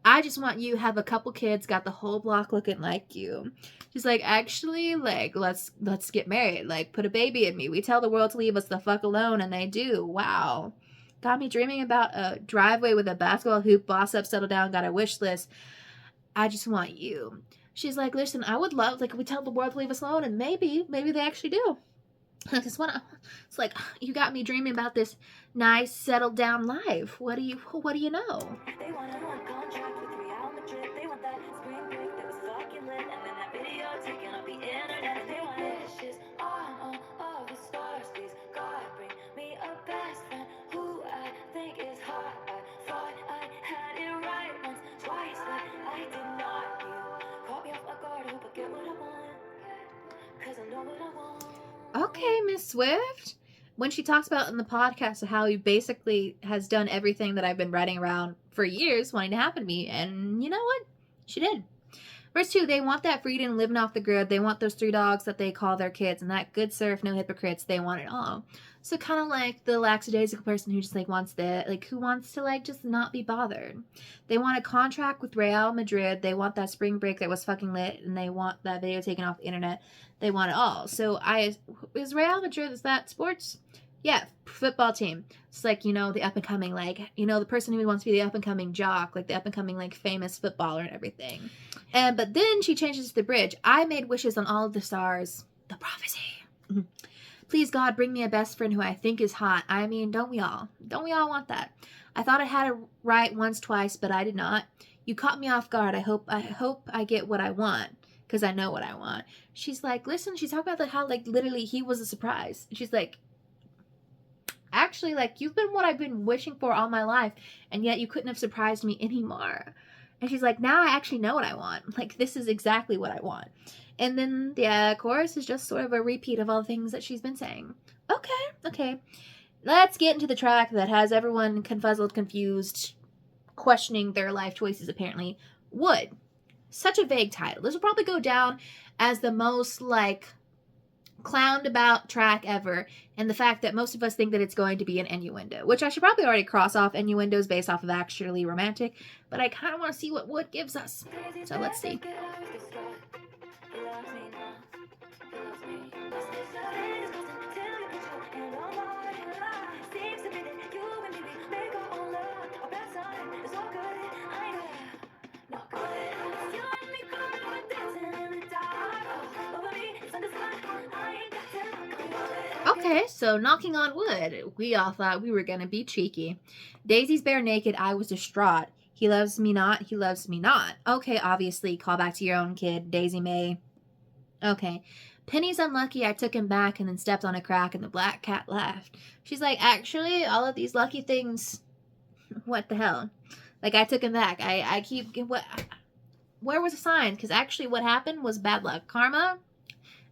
I just want you to have a couple kids, got the whole block looking like you. She's like, actually, like, let's get married. Like, put a baby in me. We tell the world to leave us the fuck alone, and they do. Wow. Got me dreaming about a driveway with a basketball hoop, boss up, settle down, got a wish list. I just want you. She's like, listen, I would love, like, we tell the world to leave us alone, and maybe they actually do. It's like, you got me dreaming about this nice, settled down life. What do you know? They want a contract with Real Madrid. They want that spring break that was succulent, and then that video taken off the internet. They want wishes on all of the stars. Please, God, bring me a best friend who I think is hot. I thought I had it right once, twice, but I did not. You caught me off my guard. I hope I get what I want, 'cause I know what I want. Okay, Miss Swift. When she talks about in the podcast how he basically has done everything that I've been writing around for years wanting to happen to me, and you know what? She did. Verse 2, they want that freedom living off the grid. They want those 3 dogs that they call their kids, and that good surf, no hypocrites. They want it all. So kind of like the lackadaisical person who just, like, wants who wants to, like, just not be bothered. They want a contract with Real Madrid. They want that spring break that was fucking lit, and they want that video taken off the internet. They want it all. So is Real Madrid, is that sports? Yeah, football team. It's like, you know, the up-and-coming, like, you know, the person who wants to be the up-and-coming jock, like the up-and-coming, like, famous footballer and everything. But then she changes to the bridge. I made wishes on all of the stars. The prophecy. Please, God, bring me a best friend who I think is hot. I mean, don't we all? Don't we all want that? I thought I had it right once, twice, but I did not. You caught me off guard. I hope I get what I want, because I know what I want. She's like, listen, she's talking about how, like, literally he was a surprise. She's like, actually, like, you've been what I've been wishing for all my life, and yet you couldn't have surprised me anymore. And she's like, now I actually know what I want. Like, this is exactly what I want. And then the chorus is just sort of a repeat of all the things that she's been saying. Okay. Let's get into the track that has everyone confuzzled, confused, questioning their life choices, apparently. Wood. Such a vague title. This will probably go down as the most, like, clowned about track ever, and the fact that most of us think that it's going to be an innuendo, which I should probably already cross off innuendos based off of actually romantic, but I kind of want to see what Wood gives us. So let's see. Okay, so knocking on wood. We all thought we were going to be cheeky. Daisy's bare naked. I was distraught. He loves me not. He loves me not. Okay, obviously, call back to your own kid, Daisy May. Okay. Penny's unlucky. I took him back and then stepped on a crack and the black cat laughed. She's like, actually, all of these lucky things, what the hell? Like, I took him back. I keep, where was the sign? Because actually what happened was bad luck. Karma?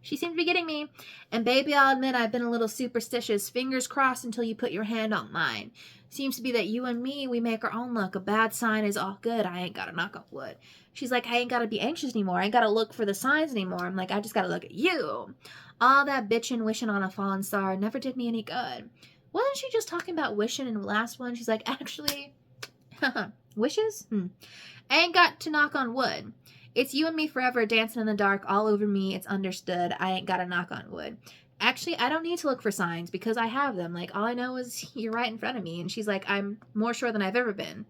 She seemed to be getting me. And baby, I'll admit I've been a little superstitious. Fingers crossed until you put your hand on mine. Seems to be that you and me, we make our own luck. A bad sign is all good. I ain't got to knock on wood. She's like, I ain't got to be anxious anymore. I ain't got to look for the signs anymore. I'm like, I just got to look at you. All that bitching, wishing on a fallen star never did me any good. Wasn't she just talking about wishing in the last one? She's like, actually, wishes? I ain't got to knock on wood. It's you and me forever, dancing in the dark, all over me. It's understood. I ain't got to knock on wood. Actually, I don't need to look for signs because I have them. Like, all I know is you're right in front of me. And she's like, I'm more sure than I've ever been.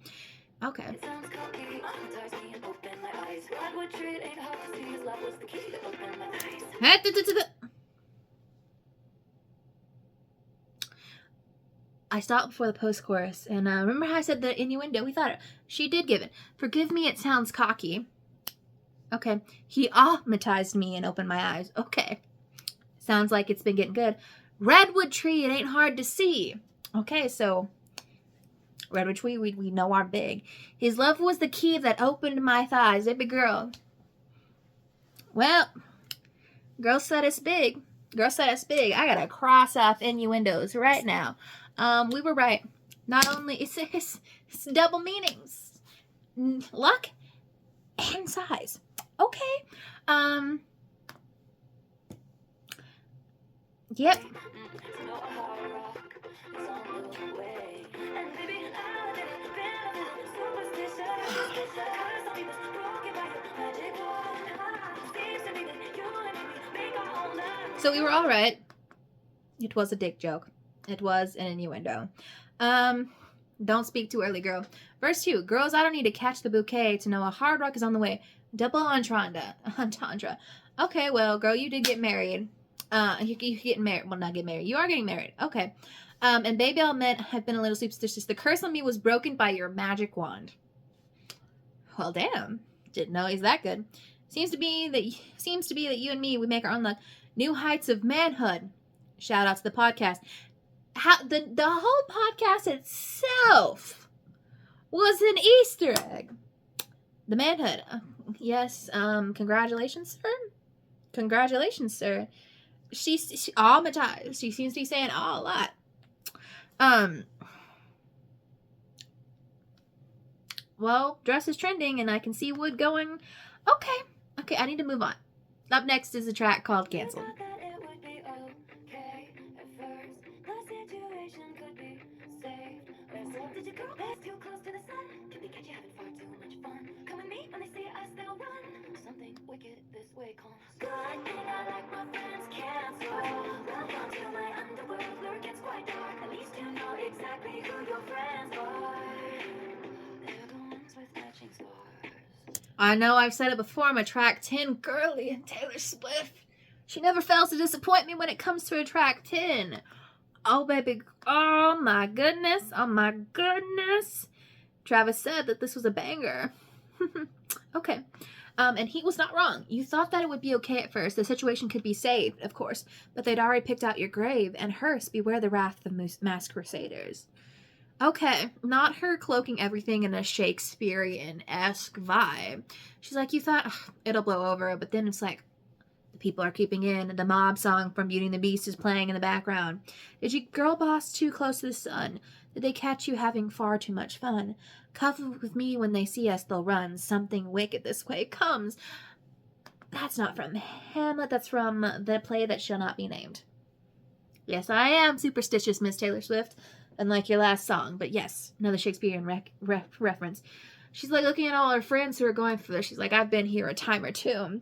Okay. It sounds cocky, ties me and open my eyes. Redwood tree, it ain't hard to see. His love was the key that opened my eyes. I stopped before the post-chorus, and remember how I said the innuendo? We thought she did give it. Forgive me, it sounds cocky. Okay. He ahmatized me and opened my eyes. Okay. Sounds like it's been getting good. Redwood tree, it ain't hard to see. Okay, so redwood tree, we know our big. His love was the key that opened my thighs. Baby girl. Well, girl said it's big. Girl said it's big. I gotta cross off innuendos right now. We were right. Not only it's double meanings, luck and size. Okay. Yep. So we were all right. It was a dick joke. It was an innuendo. Don't speak too early, girl. Verse 2. Girls, I don't need to catch the bouquet to know a hard rock is on the way. Double entendre. Okay, well, girl, you did get married. You getting married. Well, not get married. You are getting married. Okay. And baby, I'll admit, I've been a little superstitious. The curse on me was broken by your magic wand. Well, damn. Didn't know he's that good. Seems to be that you and me, we make our own luck. New heights of manhood. Shout out to the podcast. How the whole podcast itself was an Easter egg. The manhood. Yes. Congratulations, sir. Congratulations, sir. She almatized. She seems to be saying a lot. Well, dress is trending, and I can see Wood going. Okay. I need to move on. Up next is a track called "Canceled." I know I've said it before, I'm a track 10 girly, and Taylor Swift, she never fails to disappoint me when it comes to a track 10. Oh, baby. Oh, my goodness. Travis said that this was a banger. Okay. And he was not wrong. You thought that it would be okay at first. The situation could be saved, of course. But they'd already picked out your grave. And hearse, beware the wrath of the masked crusaders. Okay, not her cloaking everything in a Shakespearean-esque vibe. She's like, you thought it'll blow over, but then it's like, the people are creeping in, the mob song from Beauty and the Beast is playing in the background. Did you girl boss too close to the sun? Did they catch you having far too much fun? Cover with me when they see us, they'll run. Something wicked this way comes. That's not from Hamlet, that's from the play that shall not be named. Yes, I am superstitious, Miss Taylor Swift. Unlike your last song, but yes, another Shakespearean reference. She's like looking at all her friends who are going through this. She's like, I've been here a time or two.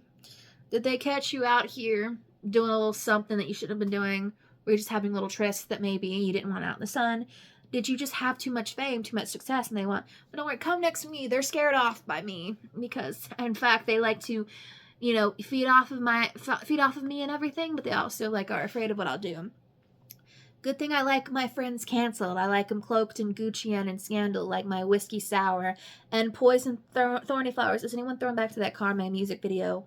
Did they catch you out here doing a little something that you shouldn't have been doing? Or you're just having a little tryst that maybe you didn't want out in the sun? Did you just have too much fame, too much success, and they want, but don't worry, come next to me. They're scared off by me because, in fact, they like to, feed off of me and everything, but they also are afraid of what I'll do. Good thing I like my friends canceled. I like them cloaked in Gucci and in scandal, like my whiskey sour and poison thorny flowers. Is anyone throwing back to that Carmen music video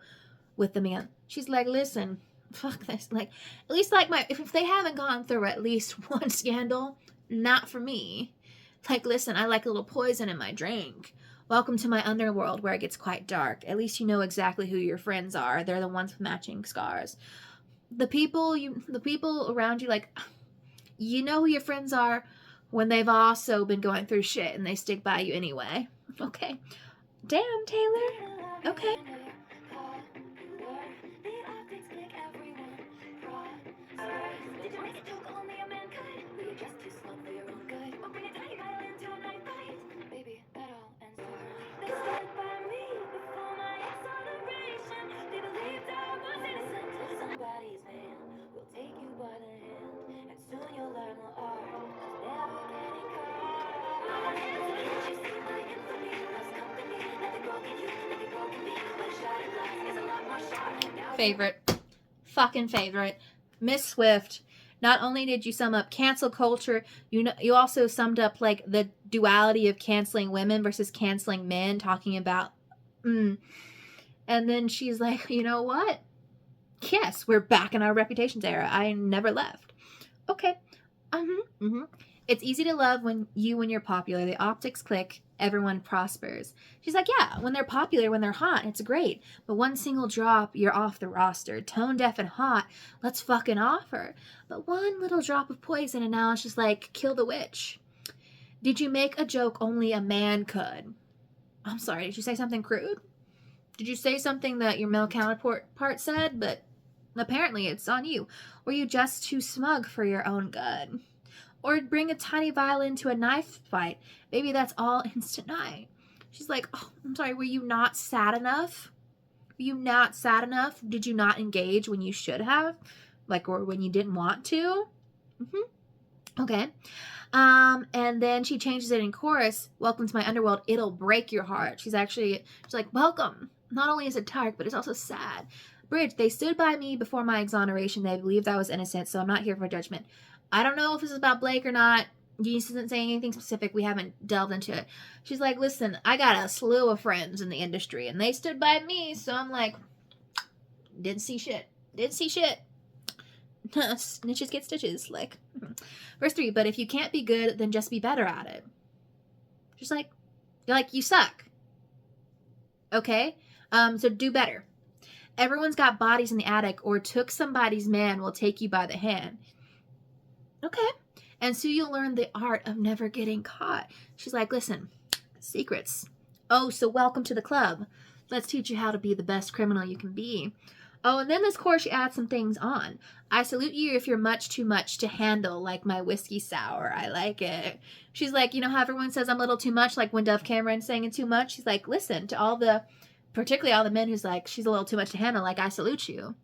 with the man? She's like, listen, fuck this. At least if they haven't gone through at least one scandal, not for me. Listen, I like a little poison in my drink. Welcome to my underworld where it gets quite dark. At least you know exactly who your friends are. They're the ones with matching scars. The people around you, you know who your friends are when they've also been going through shit and they stick by you anyway. Okay. Damn, Taylor. Okay. Favorite. Fucking favorite. Miss Swift. Not only did you sum up cancel culture, you also summed up like the duality of canceling women versus canceling men, talking about and then she's like, you know what? Yes, we're back in our reputations era. I never left. Okay. It's easy to love when you're popular. The optics click, everyone prospers. She's like, yeah, when they're popular, when they're hot, it's great. But one single drop, you're off the roster. Tone deaf and hot, let's fucking offer. But one little drop of poison and now it's just like, kill the witch. Did you make a joke only a man could? I'm sorry, did you say something crude? Did you say something that your male counterpart said? But apparently it's on you. Were you just too smug for your own good? Or bring a tiny violin to a knife fight. Maybe that's all instant night. She's like, oh, I'm sorry, were you not sad enough? Were you not sad enough? Did you not engage when you should have? Like, or when you didn't want to? Okay. And then she changes it in chorus. Welcome to my underworld. It'll break your heart. She's like, welcome. Not only is it dark, but it's also sad. Bridge, they stood by me before my exoneration. They believed I was innocent, so I'm not here for judgment. I don't know if this is about Blake or not. Denise isn't saying anything specific. We haven't delved into it. She's like, listen, I got a slew of friends in the industry, and they stood by me, so I'm like, didn't see shit. Snitches get stitches. Like, verse 3, but if you can't be good, then just be better at it. She's like, you suck. Okay? So do better. Everyone's got bodies in the attic, or took somebody's man will take you by the hand. Okay. And so you'll learn the art of never getting caught. She's like, listen, secrets. Oh, so welcome to the club. Let's teach you how to be the best criminal you can be. Oh, and then this chorus, she adds some things on. I salute you if you're much too much to handle, like my whiskey sour. I like it. She's like, you know how everyone says I'm a little too much, like when Dove Cameron's saying too much? She's like, listen, to particularly all the men who's like, she's a little too much to handle, like I salute you.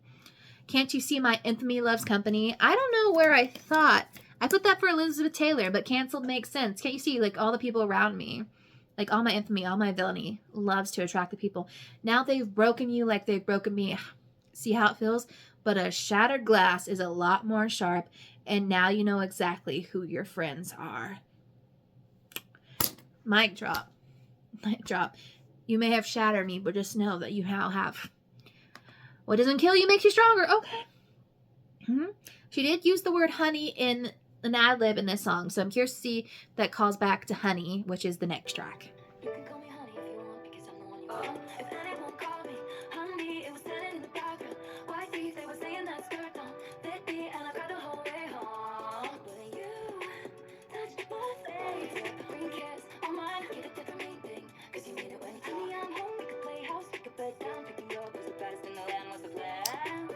Can't you see my infamy loves company? I don't know where I thought. I put that for Elizabeth Taylor, but canceled makes sense. Can't you see, like, all the people around me? Like, all my infamy, all my villainy loves to attract the people. Now they've broken you like they've broken me. See how it feels? But a shattered glass is a lot more sharp, and now you know exactly who your friends are. Mic drop. Mic drop. You may have shattered me, but just know that you now have... What doesn't kill you makes you stronger. Okay. She did use the word honey in an ad-lib in this song, so I'm curious to see if that calls back to Honey, which is the next track. You can call me honey if you want, because I'm the one you want. If anyone called me honey, it was standing in the background. White teeth, they were saying that skirt don't fit me, and I cried the whole way home. But you touched my face, green kiss on mine, get a different meaning, because you mean it when honey, I'm home. We could play house, we could bed down, pick you up, was the best in the land, was the plan.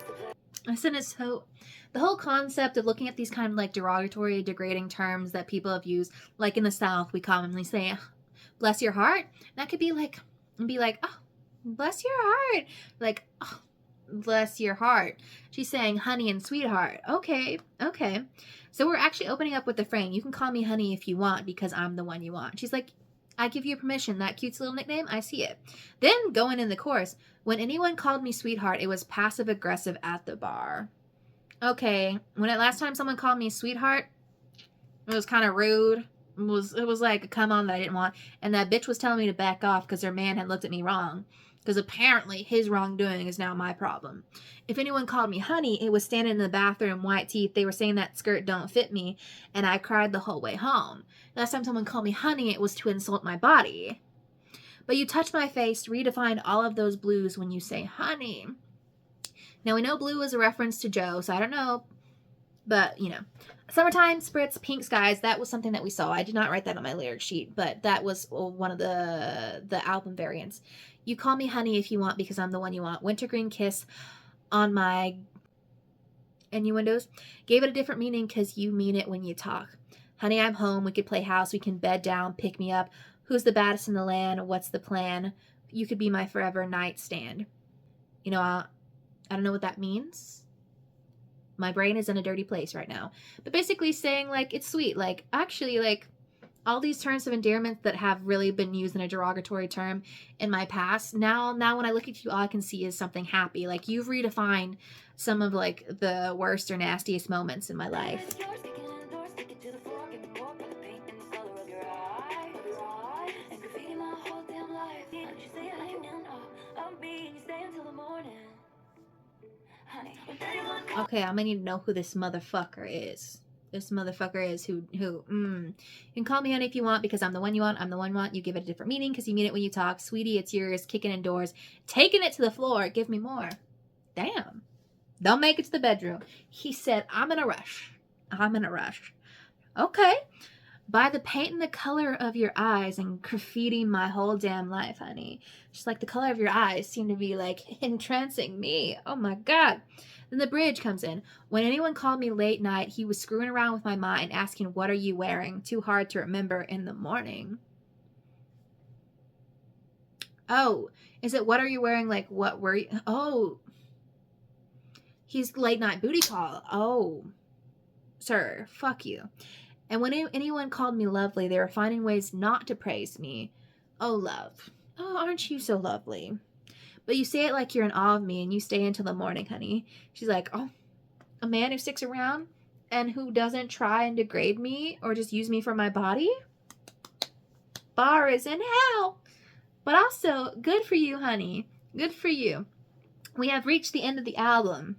Listen, it's so... The whole concept of looking at these kind of like derogatory, degrading terms that people have used, like in the South, we commonly say, bless your heart. That could be like, oh, bless your heart. Like, oh, bless your heart. She's saying honey and sweetheart. Okay. So we're actually opening up with the frame. You can call me honey if you want, because I'm the one you want. She's like, I give you permission. That cute little nickname, I see it. Then going in the chorus, when anyone called me sweetheart, it was passive aggressive at the bar. Okay, when last time someone called me sweetheart, it was kind of rude. It was like a come on that I didn't want. And that bitch was telling me to back off because her man had looked at me wrong. Because apparently his wrongdoing is now my problem. If anyone called me honey, it was standing in the bathroom, white teeth. They were saying that skirt don't fit me. And I cried the whole way home. Last time someone called me honey, it was to insult my body. But you touch my face, redefine all of those blues when you say honey. Now, we know blue is a reference to Joe, so I don't know. But, you know. Summertime, spritz, pink skies, that was something that we saw. I did not write that on my lyric sheet, but that was one of the album variants. You call me honey if you want, because I'm the one you want. Wintergreen kiss on my innuendos. Gave it a different meaning because you mean it when you talk. Honey, I'm home. We could play house. We can bed down, pick me up. Who's the baddest in the land? What's the plan? You could be my forever nightstand. You know, I don't know what that means. My brain is in a dirty place right now. But basically saying, like, it's sweet. Like, actually, like, all these terms of endearment that have really been used in a derogatory term in my past. Now when I look at you, all I can see is something happy. Like, you've redefined some of like the worst or nastiest moments in my life. Okay, I'm gonna need to know who this motherfucker is. This motherfucker is who you can call me honey if you want, because I'm the one you want. I'm the one you want. You give it a different meaning because you mean it when you talk. Sweetie, it's yours. Kicking indoors, taking it to the floor. Give me more. Damn. Don't make it to the bedroom. He said, I'm in a rush. I'm in a rush. Okay. By the paint and the color of your eyes and graffiti my whole damn life, honey. Just like the color of your eyes seem to be like entrancing me. Oh my God. Then the bridge comes in. When anyone called me late night, he was screwing around with my mind, asking, what are you wearing? Too hard to remember in the morning. Oh, is it what are you wearing? Like, what were you? Oh, he's late night booty call. Oh, sir, fuck you. And when anyone called me lovely, they were finding ways not to praise me. Oh, love. Oh, aren't you so lovely? But you say it like you're in awe of me and you stay until the morning, honey. She's like, oh, a man who sticks around and who doesn't try and degrade me or just use me for my body? Bar is in hell. But also, good for you, honey. Good for you. We have reached the end of the album.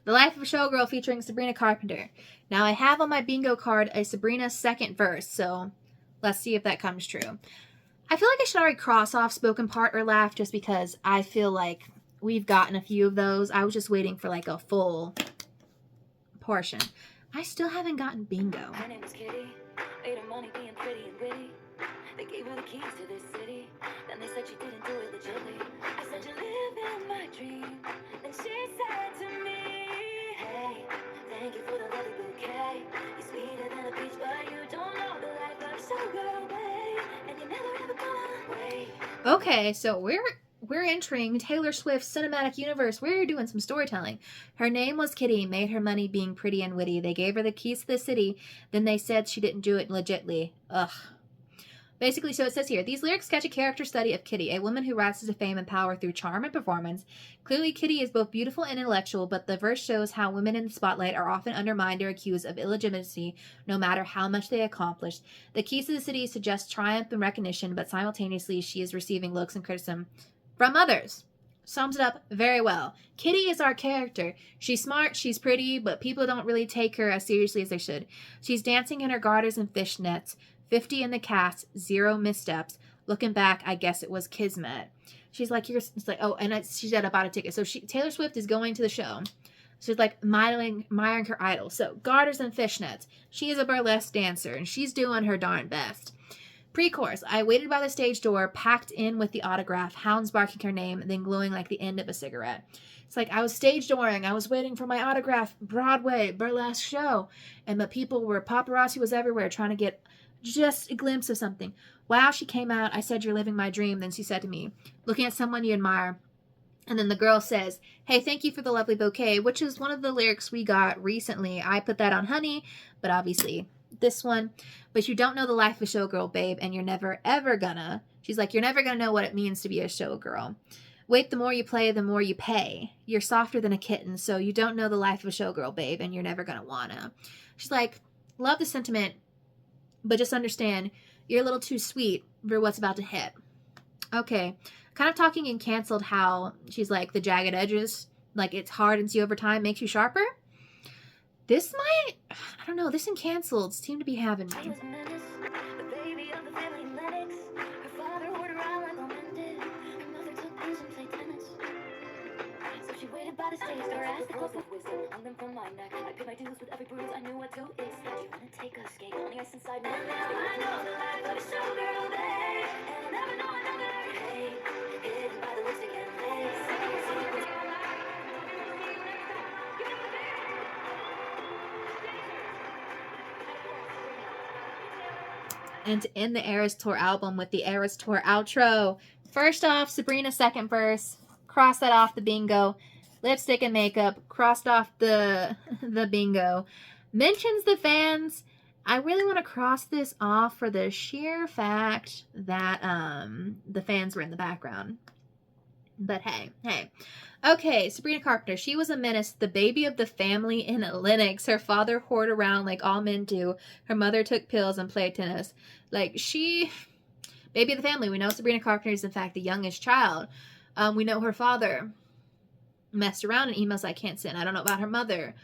The Life of a Showgirl featuring Sabrina Carpenter. Now, I have on my bingo card a Sabrina second verse, so let's see if that comes true. I feel like I should already cross off spoken part or laugh just because I feel like we've gotten a few of those. I was just waiting for like a full portion. I still haven't gotten bingo. Her name was Kitty. Made her money being pretty and witty. They gave her the keys to this city. Then they said she didn't do it legitly. I said you live in my dream. Then she said to me, hey, thank you for the lovely bouquet. You're sweeter than a peach, but you don't know the life of Showgirl, babe. And you never ever gonna wait. Okay, so we're entering Taylor Swift's cinematic universe. We're doing some storytelling. Her name was Kitty, made her money being pretty and witty. They gave her the keys to the city. Then they said she didn't do it legitly. Ugh. Basically, so it says here, these lyrics sketch a character study of Kitty, a woman who rises to fame and power through charm and performance. Clearly, Kitty is both beautiful and intellectual, but the verse shows how women in the spotlight are often undermined or accused of illegitimacy, no matter how much they accomplish. The keys to the city suggest triumph and recognition, but simultaneously, she is receiving looks and criticism from others. Sums it up very well. Kitty is our character. She's smart, she's pretty, but people don't really take her as seriously as they should. She's dancing in her garters and fishnets. 50 in the cast, 0 missteps. Looking back, I guess it was kismet. She's like, it's like, oh, and she said about a ticket. So Taylor Swift is going to the show. She's like admiring her idol. So garters and fishnets. She is a burlesque dancer, and she's doing her darn best. Pre-chorus, I waited by the stage door, packed in with the autograph, hounds barking her name, then glowing like the end of a cigarette. It's like, I was stage dooring, I was waiting for my autograph, Broadway, burlesque show. But people were, paparazzi was everywhere trying to get just a glimpse of something. Wow, she came out. I said, you're living my dream. Then she said to me, looking at someone you admire. And then the girl says, hey, thank you for the lovely bouquet, which is one of the lyrics we got recently. I put that on Honey, but obviously this one. But you don't know the life of a showgirl, babe, and you're never, ever gonna. She's like, you're never gonna know what it means to be a showgirl. Wait, the more you play, the more you pay. You're softer than a kitten, so you don't know the life of a showgirl, babe, and you're never gonna wanna. She's like, love the sentiment, but just understand, you're a little too sweet for what's about to hit. Okay. Kind of talking in Canceled how she's like, the jagged edges, like it's hard and see over time makes you sharper. This might, I don't know, this in Canceled seem to be having me. She was a menace, the baby of the family Lennox. Her father ordered around like a men did. Her mother took booze and played tennis. So she waited by the stage door, asked the close of wisdom, hung them from my neck. I paid my dues with every bruise, I knew what to expect. You wanna take a skate on the ice inside me? And now I know the life of a showgirl, babe. And I'll never know another. Hey, hidden by the lipstick and lace. And to end the Eras Tour album with the Eras Tour outro. First off, Sabrina second verse. Cross that off the bingo. Lipstick and makeup. Crossed off the bingo. Mentions the fans I really want to cross this off for the sheer fact that the fans were in the background. But hey. Okay, Sabrina Carpenter. She was a menace, the baby of the family in Linux. Her father whored around like all men do. Her mother took pills and played tennis. Like, baby of the family. We know Sabrina Carpenter is, in fact, the youngest child. We know her father messed around in emails I can't send. I don't know about her mother.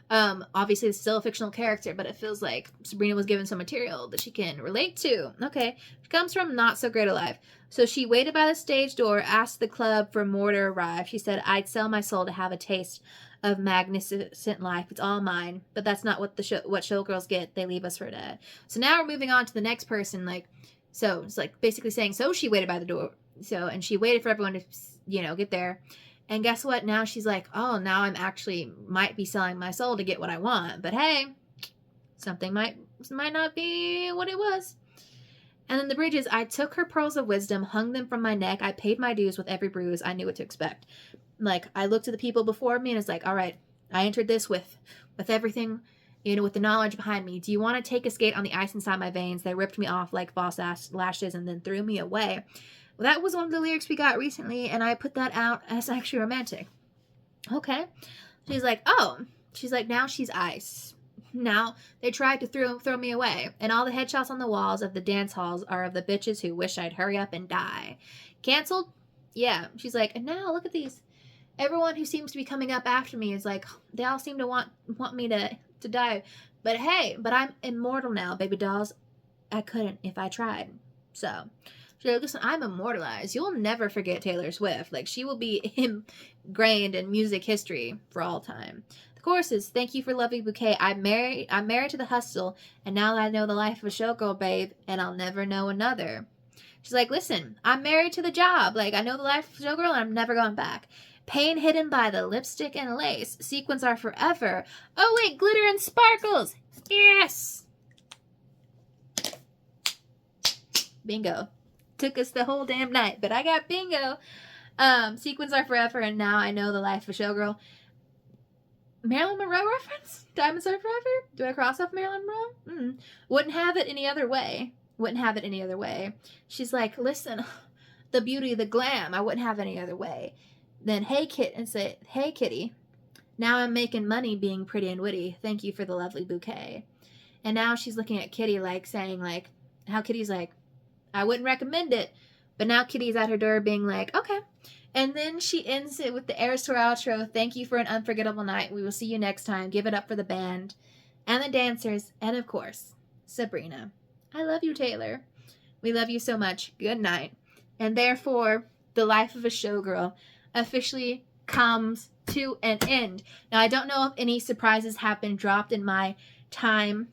Obviously, it's still a fictional character, but it feels like Sabrina was given some material that she can relate to. Okay. She comes from not so great a life. So she waited by the stage door, asked the club for more to arrive. She said, I'd sell my soul to have a taste of magnificent life. It's all mine. But that's not what what showgirls get. They leave us for dead. So now we're moving on to the next person. So it's like basically saying, so she waited by the door. And she waited for everyone to, get there. And guess what? Now she's like, oh, now I'm actually might be selling my soul to get what I want. But hey, something might not be what it was. And then the bridge is, I took her pearls of wisdom, hung them from my neck. I paid my dues with every bruise. I knew what to expect. Like, I looked at the people before me and it's like, all right, I entered this with everything, with the knowledge behind me. Do you want to take a skate on the ice inside my veins? They ripped me off like false lashes and then threw me away. Well, that was one of the lyrics we got recently, and I put that out as actually romantic. Okay. She's like, oh. She's like, now she's ice. Now they tried to throw me away, and all the headshots on the walls of the dance halls are of the bitches who wish I'd hurry up and die. Canceled? Yeah. She's like, and now look at these. Everyone who seems to be coming up after me is like, they all seem to want me to die. But hey, I'm immortal now, baby dolls. I couldn't if I tried. So she's like, listen, I'm immortalized. You'll never forget Taylor Swift. Like, she will be ingrained in music history for all time. The chorus is, thank you for loving bouquet. I'm married to the hustle, and now I know the life of a showgirl, babe, and I'll never know another. She's like, listen, I'm married to the job. Like, I know the life of a showgirl, and I'm never going back. Pain hidden by the lipstick and lace. Sequins are forever. Oh, wait, glitter and sparkles. Yes! Bingo. Took us the whole damn night, but I got bingo. Sequins are forever, and now I know the life of a showgirl. Marilyn Monroe reference? Diamonds are forever? Do I cross off Marilyn Monroe? Wouldn't have it any other way. She's like, listen, the beauty, the glam, I wouldn't have it any other way. Then, hey, Kitty. Now I'm making money being pretty and witty. Thank you for the lovely bouquet. And now she's looking at Kitty like saying like, how Kitty's like, I wouldn't recommend it. But now Kitty's at her door being like, okay. And then she ends it with the Heirs to our outro. Thank you for an unforgettable night. We will see you next time. Give it up for the band and the dancers. And of course, Sabrina. I love you, Taylor. We love you so much. Good night. And therefore, the life of a showgirl officially comes to an end. Now, I don't know if any surprises have been dropped in my time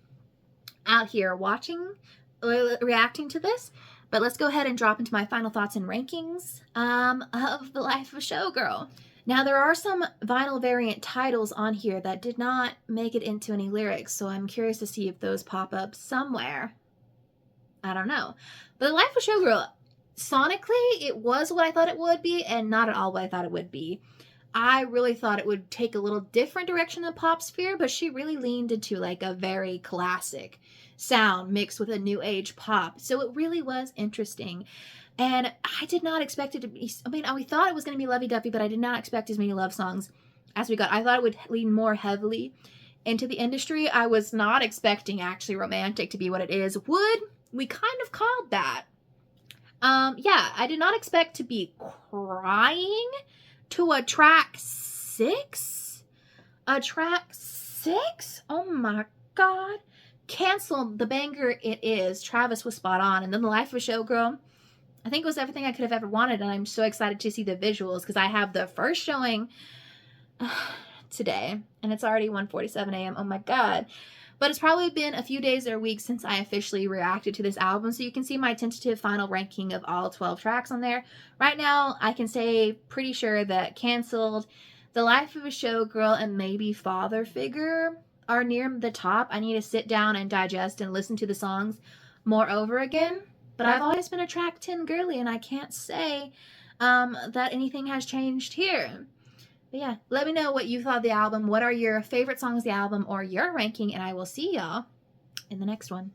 out here watching, reacting to this, but let's go ahead and drop into my final thoughts and rankings of the life of a showgirl. Now, there are some vinyl variant titles on here that did not make it into any lyrics, so I'm curious to see if those pop up somewhere. I don't know. But the life of a showgirl, sonically, it was what I thought it would be, and not at all what I thought it would be. I really thought it would take a little different direction than Pop Sphere, but she really leaned into like a very classic sound mixed with a new age pop. So it really was interesting. And I did not expect it to be, we thought it was going to be lovey-dovey, but I did not expect as many love songs as we got. I thought it would lean more heavily into the industry. I was not expecting actually romantic to be what it is. We kind of called that. Yeah, I did not expect to be crying to a track 6? A track 6? Oh my god. Canceled, the banger it is. Travis was spot on. And then the life of a showgirl, I think it was everything I could have ever wanted. And I'm so excited to see the visuals because I have the first showing today. And it's already 1:47 a.m. Oh my god. But it's probably been a few days or weeks since I officially reacted to this album, so you can see my tentative final ranking of all 12 tracks on there. Right now, I can say pretty sure that Canceled, The Life of a Showgirl, and maybe Father Figure are near the top. I need to sit down and digest and listen to the songs more over again. But I've always been a track 10 girly, and I can't say that anything has changed here. But yeah, let me know what you thought of the album. What are your favorite songs of the album or your ranking? And I will see y'all in the next one.